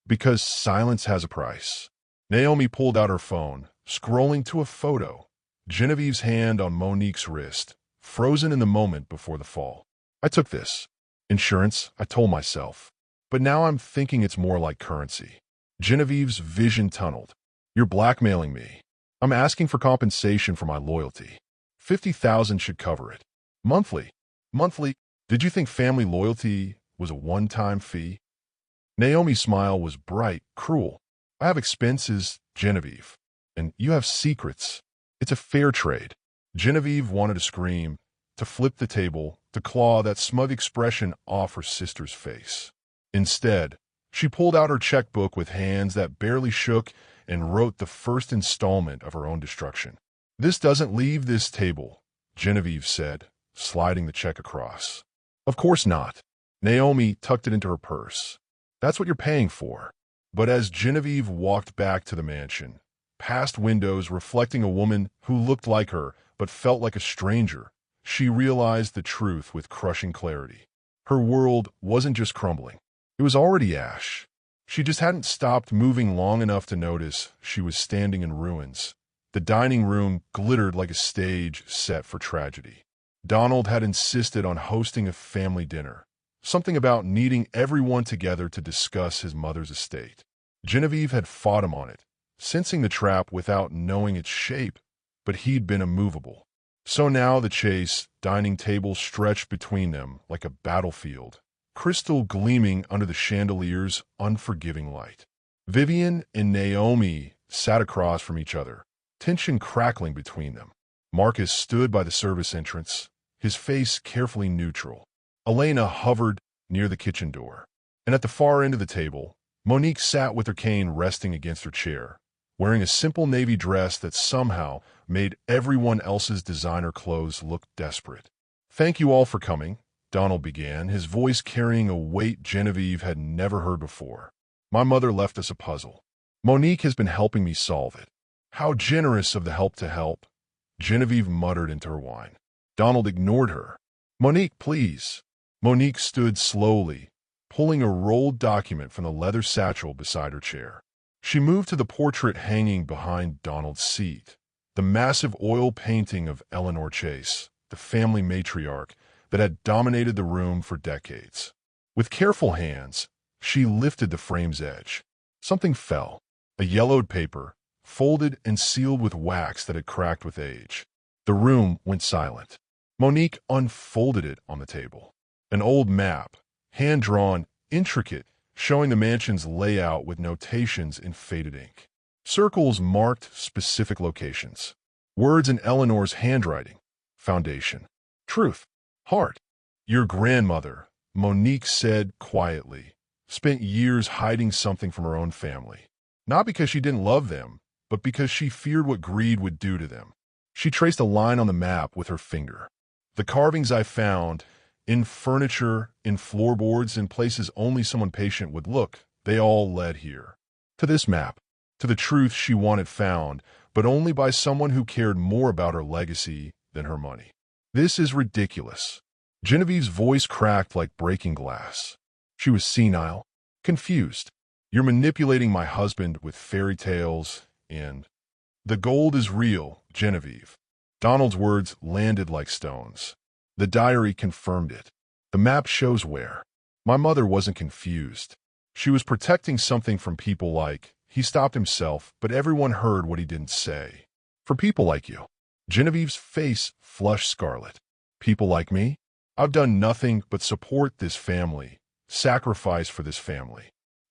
Because silence has a price." Naomi pulled out her phone, scrolling to a photo. Genevieve's hand on Monique's wrist, frozen in the moment before the fall. "I took this. Insurance, I told myself. But now I'm thinking it's more like currency." Genevieve's vision tunneled. "You're blackmailing me. I'm asking for compensation for my loyalty. 50,000 should cover it. Monthly. Monthly. Did you think family loyalty was a one-time fee?" Naomi's smile was bright, cruel. "I have expenses, Genevieve. And you have secrets. It's a fair trade." Genevieve wanted to scream, to flip the table, to claw that smug expression off her sister's face. Instead, she pulled out her checkbook with hands that barely shook and wrote the first installment of her own destruction. "This doesn't leave this table," Genevieve said, sliding the check across. "Of course not." Naomi tucked it into her purse. "That's what you're paying for." But as Genevieve walked back to the mansion, past windows reflecting a woman who looked like her but felt like a stranger, she realized the truth with crushing clarity. Her world wasn't just crumbling. It was already ash. She just hadn't stopped moving long enough to notice she was standing in ruins. The dining room glittered like a stage set for tragedy. Donald had insisted on hosting a family dinner, something about needing everyone together to discuss his mother's estate. Genevieve had fought him on it, sensing the trap without knowing its shape, but he'd been immovable. So now the Chase dining table stretched between them like a battlefield, crystal gleaming under the chandelier's unforgiving light. Vivian and Naomi sat across from each other, tension crackling between them. Marcus stood by the service entrance, his face carefully neutral. Elena hovered near the kitchen door. And at the far end of the table, Monique sat with her cane resting against her chair, wearing a simple navy dress that somehow made everyone else's designer clothes look desperate. "Thank you all for coming," Donald began, his voice carrying a weight Genevieve had never heard before. "My mother left us a puzzle. Monique has been helping me solve it." "How generous of the help to help," Genevieve muttered into her wine. Donald ignored her. "Monique, please." Monique stood slowly, pulling a rolled document from the leather satchel beside her chair. She moved to the portrait hanging behind Donald's seat, the massive oil painting of Eleanor Chase, the family matriarch that had dominated the room for decades. With careful hands, she lifted the frame's edge. Something fell, a yellowed paper, folded and sealed with wax that had cracked with age. The room went silent. Monique unfolded it on the table. An old map, hand-drawn, intricate, showing the mansion's layout with notations in faded ink. Circles marked specific locations. Words in Eleanor's handwriting. Foundation. Truth. Heart. "Your grandmother," Monique said quietly, "spent years hiding something from her own family. Not because she didn't love them, but because she feared what greed would do to them." She traced a line on the map with her finger. "The carvings I found, in furniture, in floorboards, in places only someone patient would look, they all led here. To this map, to the truth she wanted found, but only by someone who cared more about her legacy than her money." "This is ridiculous." Genevieve's voice cracked like breaking glass. She was senile, confused. "You're manipulating my husband with fairy tales and..." The gold is real, Genevieve. Donald's words landed like stones. The diary confirmed it. The map shows where. My mother wasn't confused. She was protecting something from people like. He stopped himself, but everyone heard what he didn't say. For people like you. Genevieve's face flushed scarlet. People like me? I've done nothing but support this family, sacrifice for this family.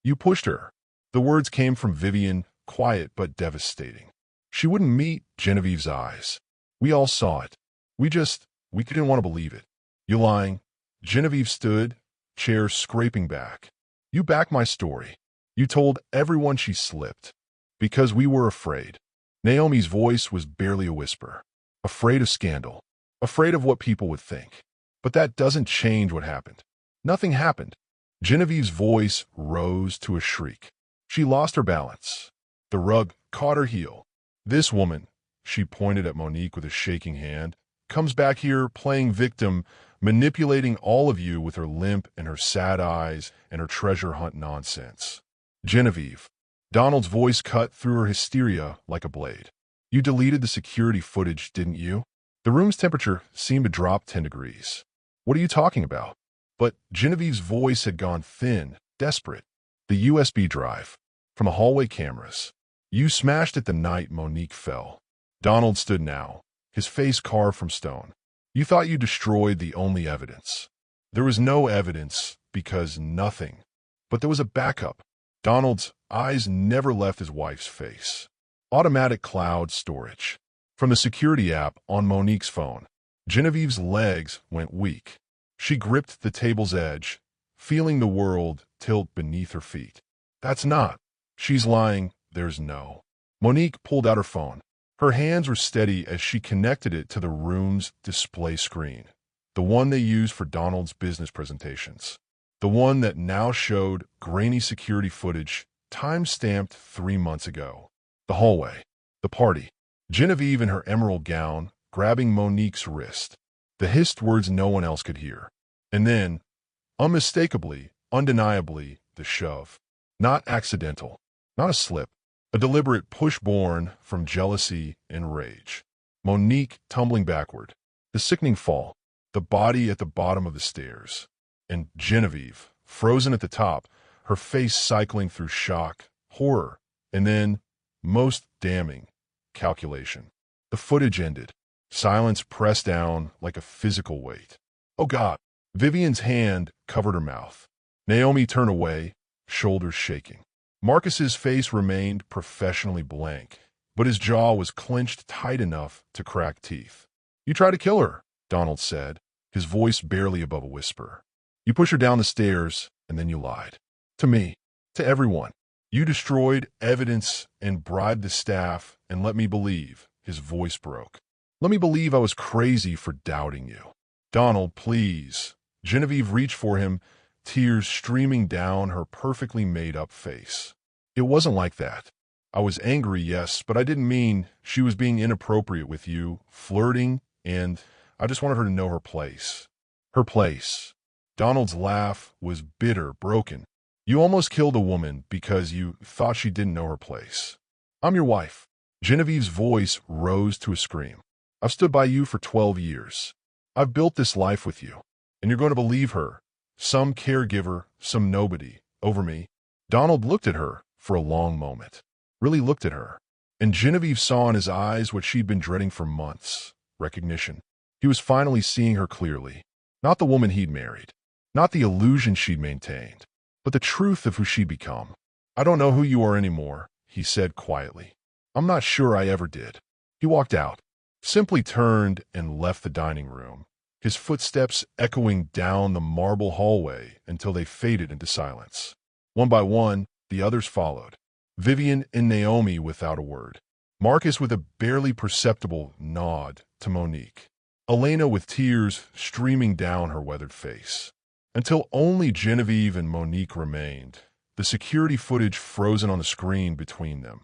You pushed her. The words came from Vivian, quiet but devastating. She wouldn't meet Genevieve's eyes. We all saw it. We didn't want to believe it. You lying? Genevieve stood, chair scraping back. You backed my story. You told everyone she slipped. Because we were afraid. Naomi's voice was barely a whisper. Afraid of scandal. Afraid of what people would think. But that doesn't change what happened. Nothing happened. Genevieve's voice rose to a shriek. She lost her balance. The rug caught her heel. This woman, she pointed at Monique with a shaking hand, comes back here playing victim, manipulating all of you with her limp and her sad eyes and her treasure hunt nonsense. Genevieve. Donald's voice cut through her hysteria like a blade. You deleted the security footage, didn't you? The room's temperature seemed to drop 10 degrees. What are you talking about? But Genevieve's voice had gone thin, desperate. The USB drive. From the hallway cameras. You smashed it the night Monique fell. Donald stood now, his face carved from stone. You thought you destroyed the only evidence. There was no evidence because nothing. But there was a backup. Donald's eyes never left his wife's face. Automatic cloud storage. From the security app on Monique's phone, Genevieve's legs went weak. She gripped the table's edge, feeling the world tilt beneath her feet. That's not. She's lying. There's no. Monique pulled out her phone. Her hands were steady as she connected it to the room's display screen, the one they used for Donald's business presentations, the one that now showed grainy security footage time-stamped 3 months ago. The hallway, the party, Genevieve in her emerald gown grabbing Monique's wrist, the hissed words no one else could hear. And then, unmistakably, undeniably, the shove. Not accidental, not a slip. A deliberate push born from jealousy and rage. Monique tumbling backward. The sickening fall. The body at the bottom of the stairs. And Genevieve, frozen at the top, her face cycling through shock, horror, and then, most damning, calculation. The footage ended. Silence pressed down like a physical weight. Oh God! Vivian's hand covered her mouth. Naomi turned away, shoulders shaking. Marcus's face remained professionally blank, but his jaw was clenched tight enough to crack teeth. You tried to kill her, Donald said, his voice barely above a whisper. You pushed her down the stairs, and then you lied. To me. To everyone. You destroyed evidence and bribed the staff and let me believe. His voice broke. Let me believe I was crazy for doubting you. Donald, please. Genevieve reached for him, tears streaming down her perfectly made-up face. It wasn't like that. I was angry, yes, but I didn't mean she was being inappropriate with you, flirting, and I just wanted her to know her place. Her place. Donald's laugh was bitter, broken. You almost killed a woman because you thought she didn't know her place. I'm your wife. Genevieve's voice rose to a scream. I've stood by you for 12 years. I've built this life with you, and you're going to believe her. Some caregiver, some nobody, over me. Donald looked at her for a long moment. Really looked at her. And Genevieve saw in his eyes what she'd been dreading for months. Recognition. He was finally seeing her clearly. Not the woman he'd married. Not the illusion she'd maintained. But the truth of who she'd become. I don't know who you are anymore, he said quietly. I'm not sure I ever did. He walked out. Simply turned and left the dining room. His footsteps echoing down the marble hallway until they faded into silence. One by one, the others followed. Vivian and Naomi without a word. Marcus with a barely perceptible nod to Monique. Elena with tears streaming down her weathered face. Until only Genevieve and Monique remained, the security footage frozen on the screen between them.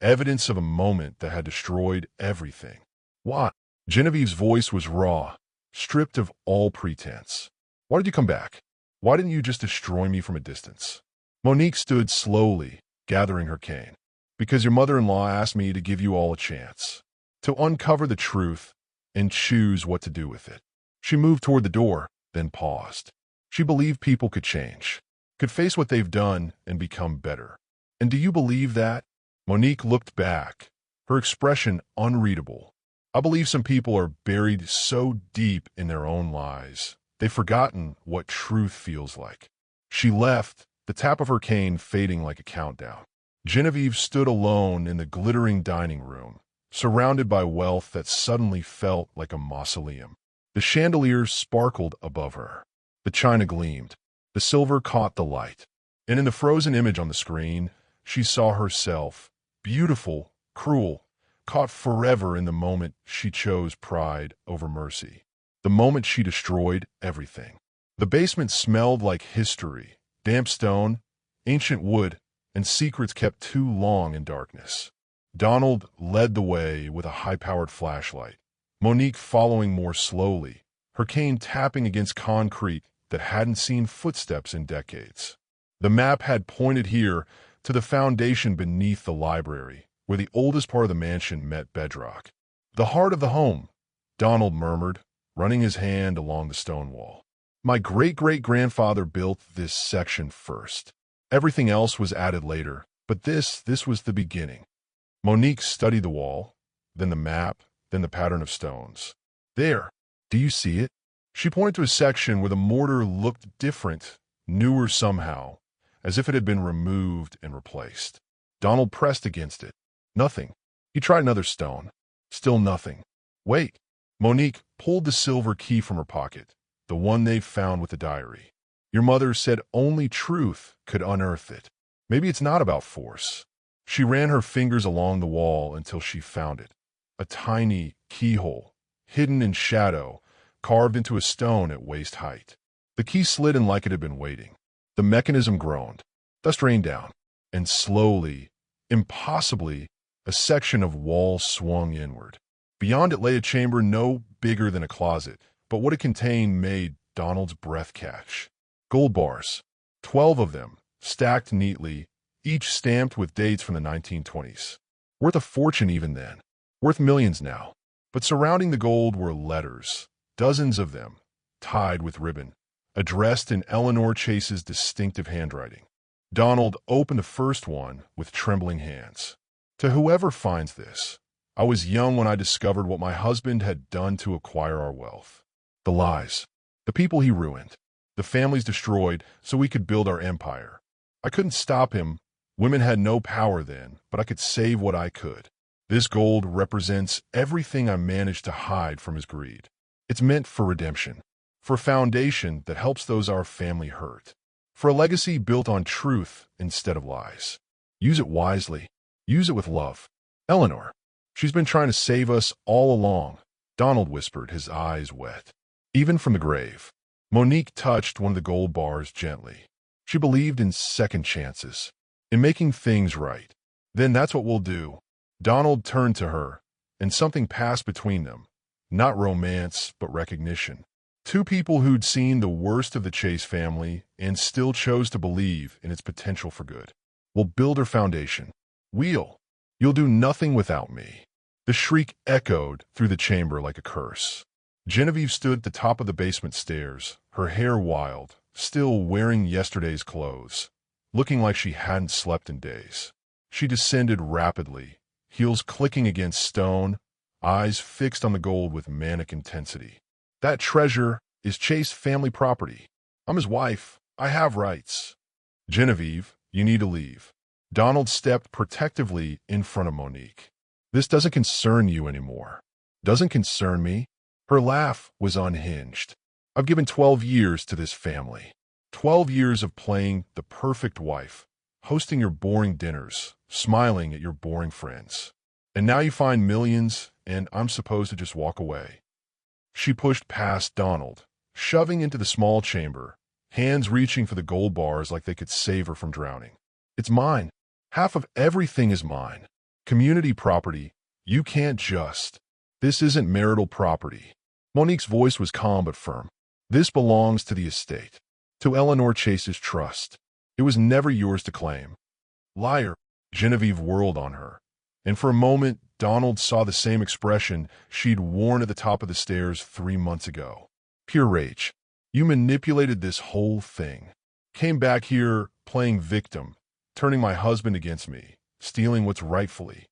Evidence of a moment that had destroyed everything. Why? Genevieve's voice was raw, stripped of all pretense. Why did you come back? Why didn't you just destroy me from a distance? Monique stood slowly, gathering her cane. Because your mother-in-law asked me to give you all a chance to uncover the truth and choose what to do with it. She moved toward the door, then paused. She believed people could change, could face what they've done and become better. And do you believe that? Monique looked back, her expression unreadable. I believe some people are buried so deep in their own lies, they've forgotten what truth feels like. She left, the tap of her cane fading like a countdown. Genevieve stood alone in the glittering dining room, surrounded by wealth that suddenly felt like a mausoleum. The chandeliers sparkled above her. The china gleamed. The silver caught the light. And in the frozen image on the screen, she saw herself, beautiful, cruel, caught forever in the moment she chose pride over mercy. The moment she destroyed everything. The basement smelled like history, damp stone, ancient wood, and secrets kept too long in darkness. Donald led the way with a high-powered flashlight, Monique following more slowly, her cane tapping against concrete that hadn't seen footsteps in decades. The map had pointed here to the foundation beneath the library, where the oldest part of the mansion met bedrock. The heart of the home, Donald murmured, running his hand along the stone wall. My great-great-grandfather built this section first. Everything else was added later, but this was the beginning. Monique studied the wall, then the map, then the pattern of stones. There, do you see it? She pointed to a section where the mortar looked different, newer somehow, as if it had been removed and replaced. Donald pressed against it. Nothing. He tried another stone. Still nothing. Wait. Monique pulled the silver key from her pocket, the one they found with the diary. Your mother said only truth could unearth it. Maybe it's not about force. She ran her fingers along the wall until she found it. A tiny keyhole, hidden in shadow, carved into a stone at waist height. The key slid in like it had been waiting. The mechanism groaned. Dust rained down, and slowly, impossibly, a section of wall swung inward. Beyond it lay a chamber no bigger than a closet, but what it contained made Donald's breath catch. Gold bars, 12 of them, stacked neatly, each stamped with dates from the 1920s. Worth a fortune even then. Worth millions now. But surrounding the gold were letters, dozens of them, tied with ribbon, addressed in Eleanor Chase's distinctive handwriting. Donald opened the first one with trembling hands. To whoever finds this, I was young when I discovered what my husband had done to acquire our wealth. The lies. The people he ruined. The families destroyed so we could build our empire. I couldn't stop him. Women had no power then, but I could save what I could. This gold represents everything I managed to hide from his greed. It's meant for redemption, for a foundation that helps those our family hurt, for a legacy built on truth instead of lies. Use it wisely. Use it with love. Eleanor, she's been trying to save us all along, Donald whispered, his eyes wet. Even from the grave. Monique touched one of the gold bars gently. She believed in second chances, in making things right. Then that's what we'll do. Donald turned to her, and something passed between them. Not romance, but recognition. Two people who'd seen the worst of the Chase family and still chose to believe in its potential for good. We'll build her foundation. You'll do nothing without me. The shriek echoed through the chamber like a curse. Genevieve stood at the top of the basement stairs, her hair wild, still wearing yesterday's clothes, looking like she hadn't slept in days. She descended rapidly, heels clicking against stone, eyes fixed on the gold with manic intensity. That treasure is Chase family property. I'm his wife. I have rights. Genevieve, you need to leave. Donald stepped protectively in front of Monique. This doesn't concern you anymore. Doesn't concern me. Her laugh was unhinged. I've given 12 years to this family. 12 years of playing the perfect wife, hosting your boring dinners, smiling at your boring friends. And now you find millions, and I'm supposed to just walk away. She pushed past Donald, shoving into the small chamber, hands reaching for the gold bars like they could save her from drowning. It's mine. Half of everything is mine. Community property. You can't just. This isn't marital property. Monique's voice was calm but firm. This belongs to the estate, to Eleanor Chase's trust. It was never yours to claim. Liar. Genevieve whirled on her, and for a moment, Donald saw the same expression she'd worn at the top of the stairs 3 months ago. Pure rage. You manipulated this whole thing. Came back here playing victim, turning my husband against me, stealing what's rightfully.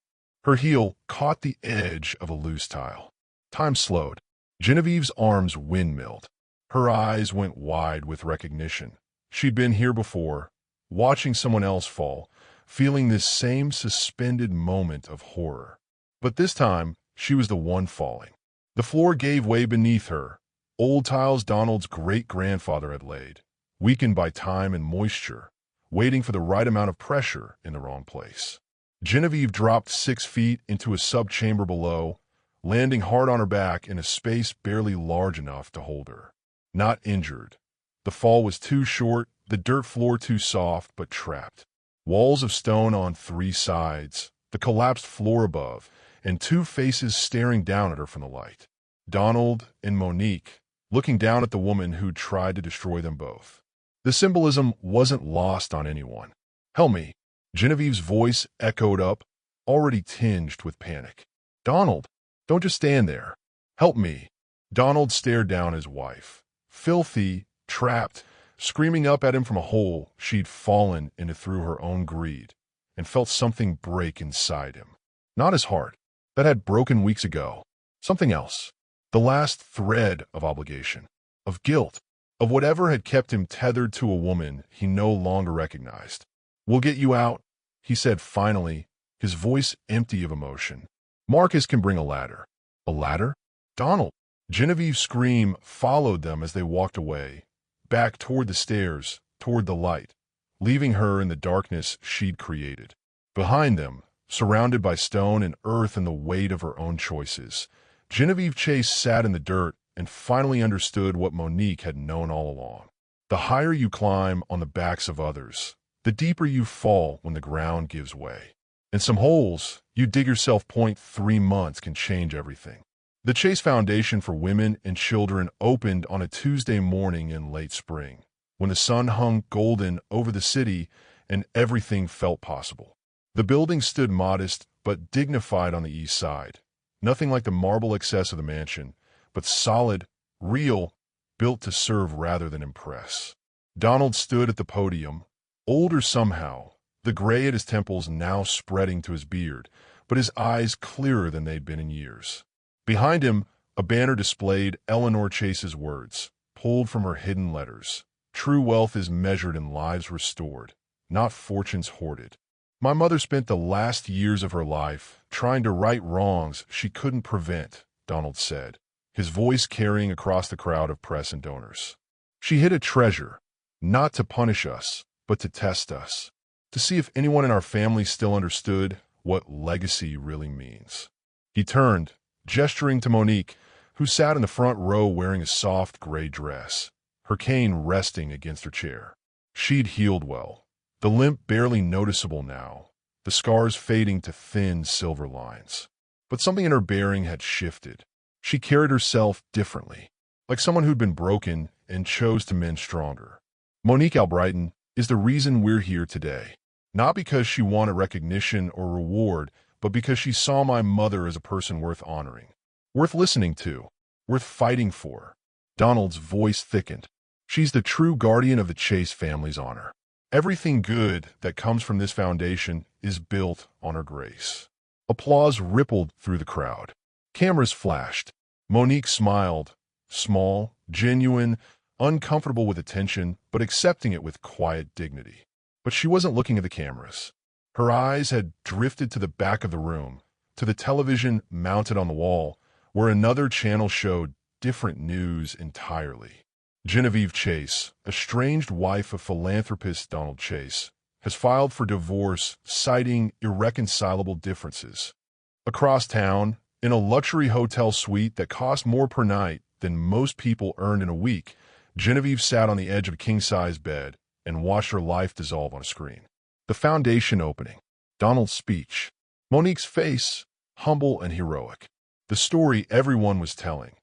Her heel caught the edge of a loose tile. Time slowed. Genevieve's arms windmilled. Her eyes went wide with recognition. She'd been here before, watching someone else fall, feeling this same suspended moment of horror. But this time, she was the one falling. The floor gave way beneath her, old tiles Donald's great-grandfather had laid, weakened by time and moisture, waiting for the right amount of pressure in the wrong place. Genevieve dropped 6 feet into a subchamber below, landing hard on her back in a space barely large enough to hold her. Not injured. The fall was too short, the dirt floor too soft, but trapped. Walls of stone on 3 sides, the collapsed floor above, and 2 faces staring down at her from the light. Donald and Monique, looking down at the woman who'd tried to destroy them both. The symbolism wasn't lost on anyone. "Help me." Genevieve's voice echoed up, already tinged with panic. "Donald, don't just stand there. Help me." Donald stared down his wife, filthy, trapped, screaming up at him from a hole she'd fallen into through her own greed, and felt something break inside him. Not his heart. That had broken weeks ago. Something else. The last thread of obligation, of guilt, of whatever had kept him tethered to a woman he no longer recognized. "We'll get you out," he said finally, his voice empty of emotion. "Marcus can bring a ladder." "A ladder?" "Donald." Genevieve's scream followed them as they walked away, back toward the stairs, toward the light, leaving her in the darkness she'd created. Behind them, surrounded by stone and earth and the weight of her own choices, Genevieve Chase sat in the dirt and finally understood what Monique had known all along. The higher you climb on the backs of others, the deeper you fall when the ground gives way. And some holes you dig yourself 3 months can change everything. The Chase Foundation for Women and Children opened on a Tuesday morning in late spring, when the sun hung golden over the city and everything felt possible. The building stood modest but dignified on the east side, nothing like the marble excess of the mansion, but solid, real, built to serve rather than impress. Donald stood at the podium, older somehow, the gray at his temples now spreading to his beard, but his eyes clearer than they'd been in years. Behind him, a banner displayed Eleanor Chase's words, pulled from her hidden letters. "True wealth is measured in lives restored, not fortunes hoarded." "My mother spent the last years of her life trying to right wrongs she couldn't prevent," Donald said, his voice carrying across the crowd of press and donors. "She hid a treasure, not to punish us, but to test us, to see if anyone in our family still understood what legacy really means." He turned, gesturing to Monique, who sat in the front row wearing a soft gray dress, her cane resting against her chair. She'd healed well, the limp barely noticeable now, the scars fading to thin silver lines. But something in her bearing had shifted. She carried herself differently, like someone who'd been broken and chose to mend stronger. Monique Albrighton is the reason we're here today. Not because she wanted recognition or reward, but because she saw my mother as a person worth honoring, worth listening to, worth fighting for. Donald's voice thickened. She's the true guardian of the Chase family's honor. Everything good that comes from this foundation is built on her grace. Applause rippled through the crowd. Cameras flashed. Monique smiled, small, genuine, uncomfortable with attention, but accepting it with quiet dignity. But she wasn't looking at the cameras. Her eyes had drifted to the back of the room, to the television mounted on the wall, where another channel showed different news entirely. Genevieve Chase, estranged wife of philanthropist Donald Chase, has filed for divorce, citing irreconcilable differences. Across town, in a luxury hotel suite that cost more per night than most people earned in a week, Genevieve sat on the edge of a king-size bed and watched her life dissolve on a screen. The foundation opening. Donald's speech. Monique's face, humble and heroic. The story everyone was telling.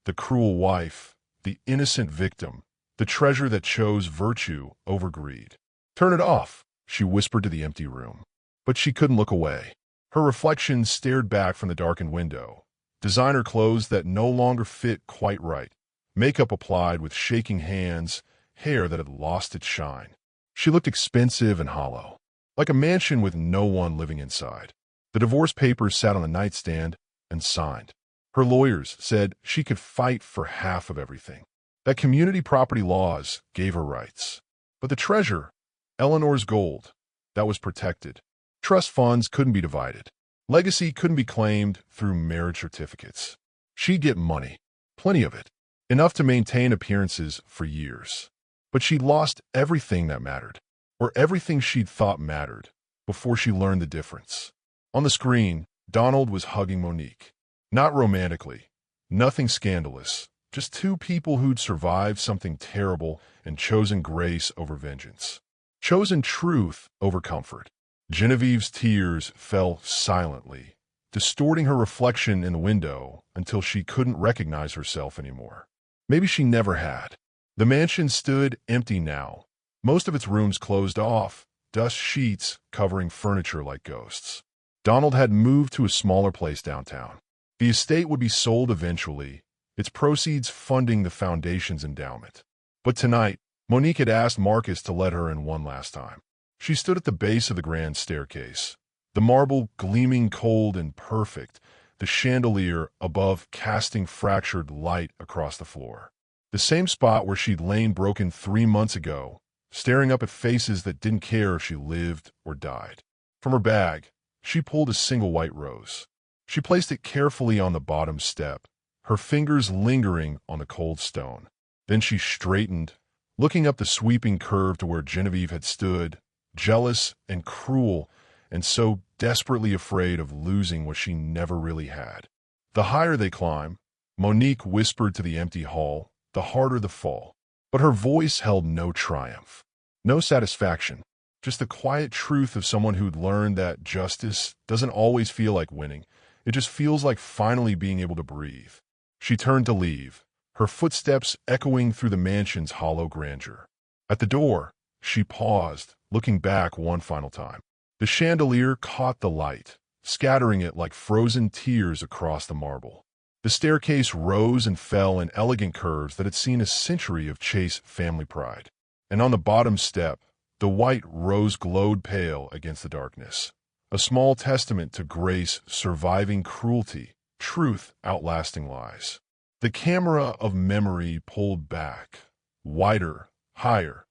The cruel wife, the innocent victim, the treasure that chose virtue over greed. "Turn it off," she whispered to the empty room. but she couldn't look away. Her reflection stared back from the darkened window. Designer clothes that no longer fit quite right. Makeup applied with shaking hands, hair that had lost its shine. She looked expensive and hollow, like a mansion with no one living inside. The divorce papers sat on the nightstand and signed. Her lawyers said she could fight for half of everything, that community property laws gave her rights. But the treasure, Eleanor's gold, that was protected. Trust funds couldn't be divided. Legacy couldn't be claimed through marriage certificates. She'd get money, plenty of it, enough to maintain appearances for years. But she'd lost everything that mattered, or everything she'd thought mattered, before she learned the difference. On the screen, Donald was hugging Monique. Not romantically, nothing scandalous, just two people who'd survived something terrible and chosen grace over vengeance. Chosen truth over comfort. Genevieve's tears fell silently, distorting her reflection in the window until she couldn't recognize herself anymore. Maybe she never had. The mansion stood empty now, most of its rooms closed off, dust sheets covering furniture like ghosts. Donald had moved to a smaller place downtown. The estate would be sold eventually, its proceeds funding the foundation's endowment. But tonight, Monique had asked Marcus to let her in one last time. She stood at the base of the grand staircase, the marble gleaming cold and perfect, the chandelier above casting fractured light across the floor. The same spot where she'd lain broken 3 months ago, staring up at faces that didn't care if she lived or died. From her bag, she pulled a single white rose. She placed it carefully on the bottom step, her fingers lingering on the cold stone. Then she straightened, looking up the sweeping curve to where Genevieve had stood, jealous and cruel, and so desperately afraid of losing what she never really had. The higher they climb, Monique whispered to the empty hall, the harder the fall. But her voice held no triumph, no satisfaction, just the quiet truth of someone who'd learned that justice doesn't always feel like winning. It just feels like finally being able to breathe. She turned to leave, her footsteps echoing through the mansion's hollow grandeur. At the door, she paused, looking back one final time. The chandelier caught the light, scattering it like frozen tears across the marble. The staircase rose and fell in elegant curves that had seen a century of Chase family pride. And on the bottom step, the white rose glowed pale against the darkness, a small testament to grace surviving cruelty, truth outlasting lies. The camera of memory pulled back, wider, higher,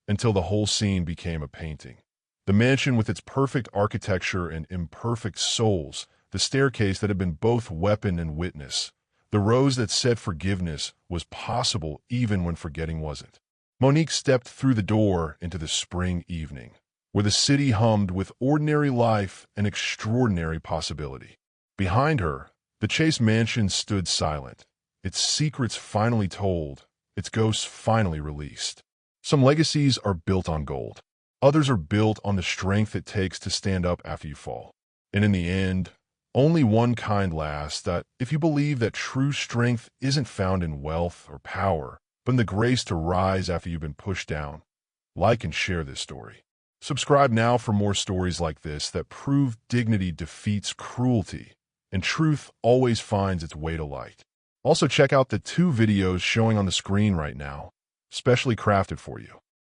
until the whole scene became a painting. The mansion with its perfect architecture and imperfect souls, the staircase that had been both weapon and witness, the rose that said forgiveness was possible even when forgetting wasn't. Monique stepped through the door into the spring evening, where the city hummed with ordinary life and extraordinary possibility. Behind her, the Chase mansion stood silent, its secrets finally told, its ghosts finally released. Some legacies are built on gold. Others are built on the strength it takes to stand up after you fall. And in the end, only one kind lasts, that if you believe that true strength isn't found in wealth or power, but in the grace to rise after you've been pushed down. Like and share this story. Subscribe now for more stories like this that prove dignity defeats cruelty, and truth always finds its way to light. Also check out the 2 videos showing on the screen right now, specially crafted for you.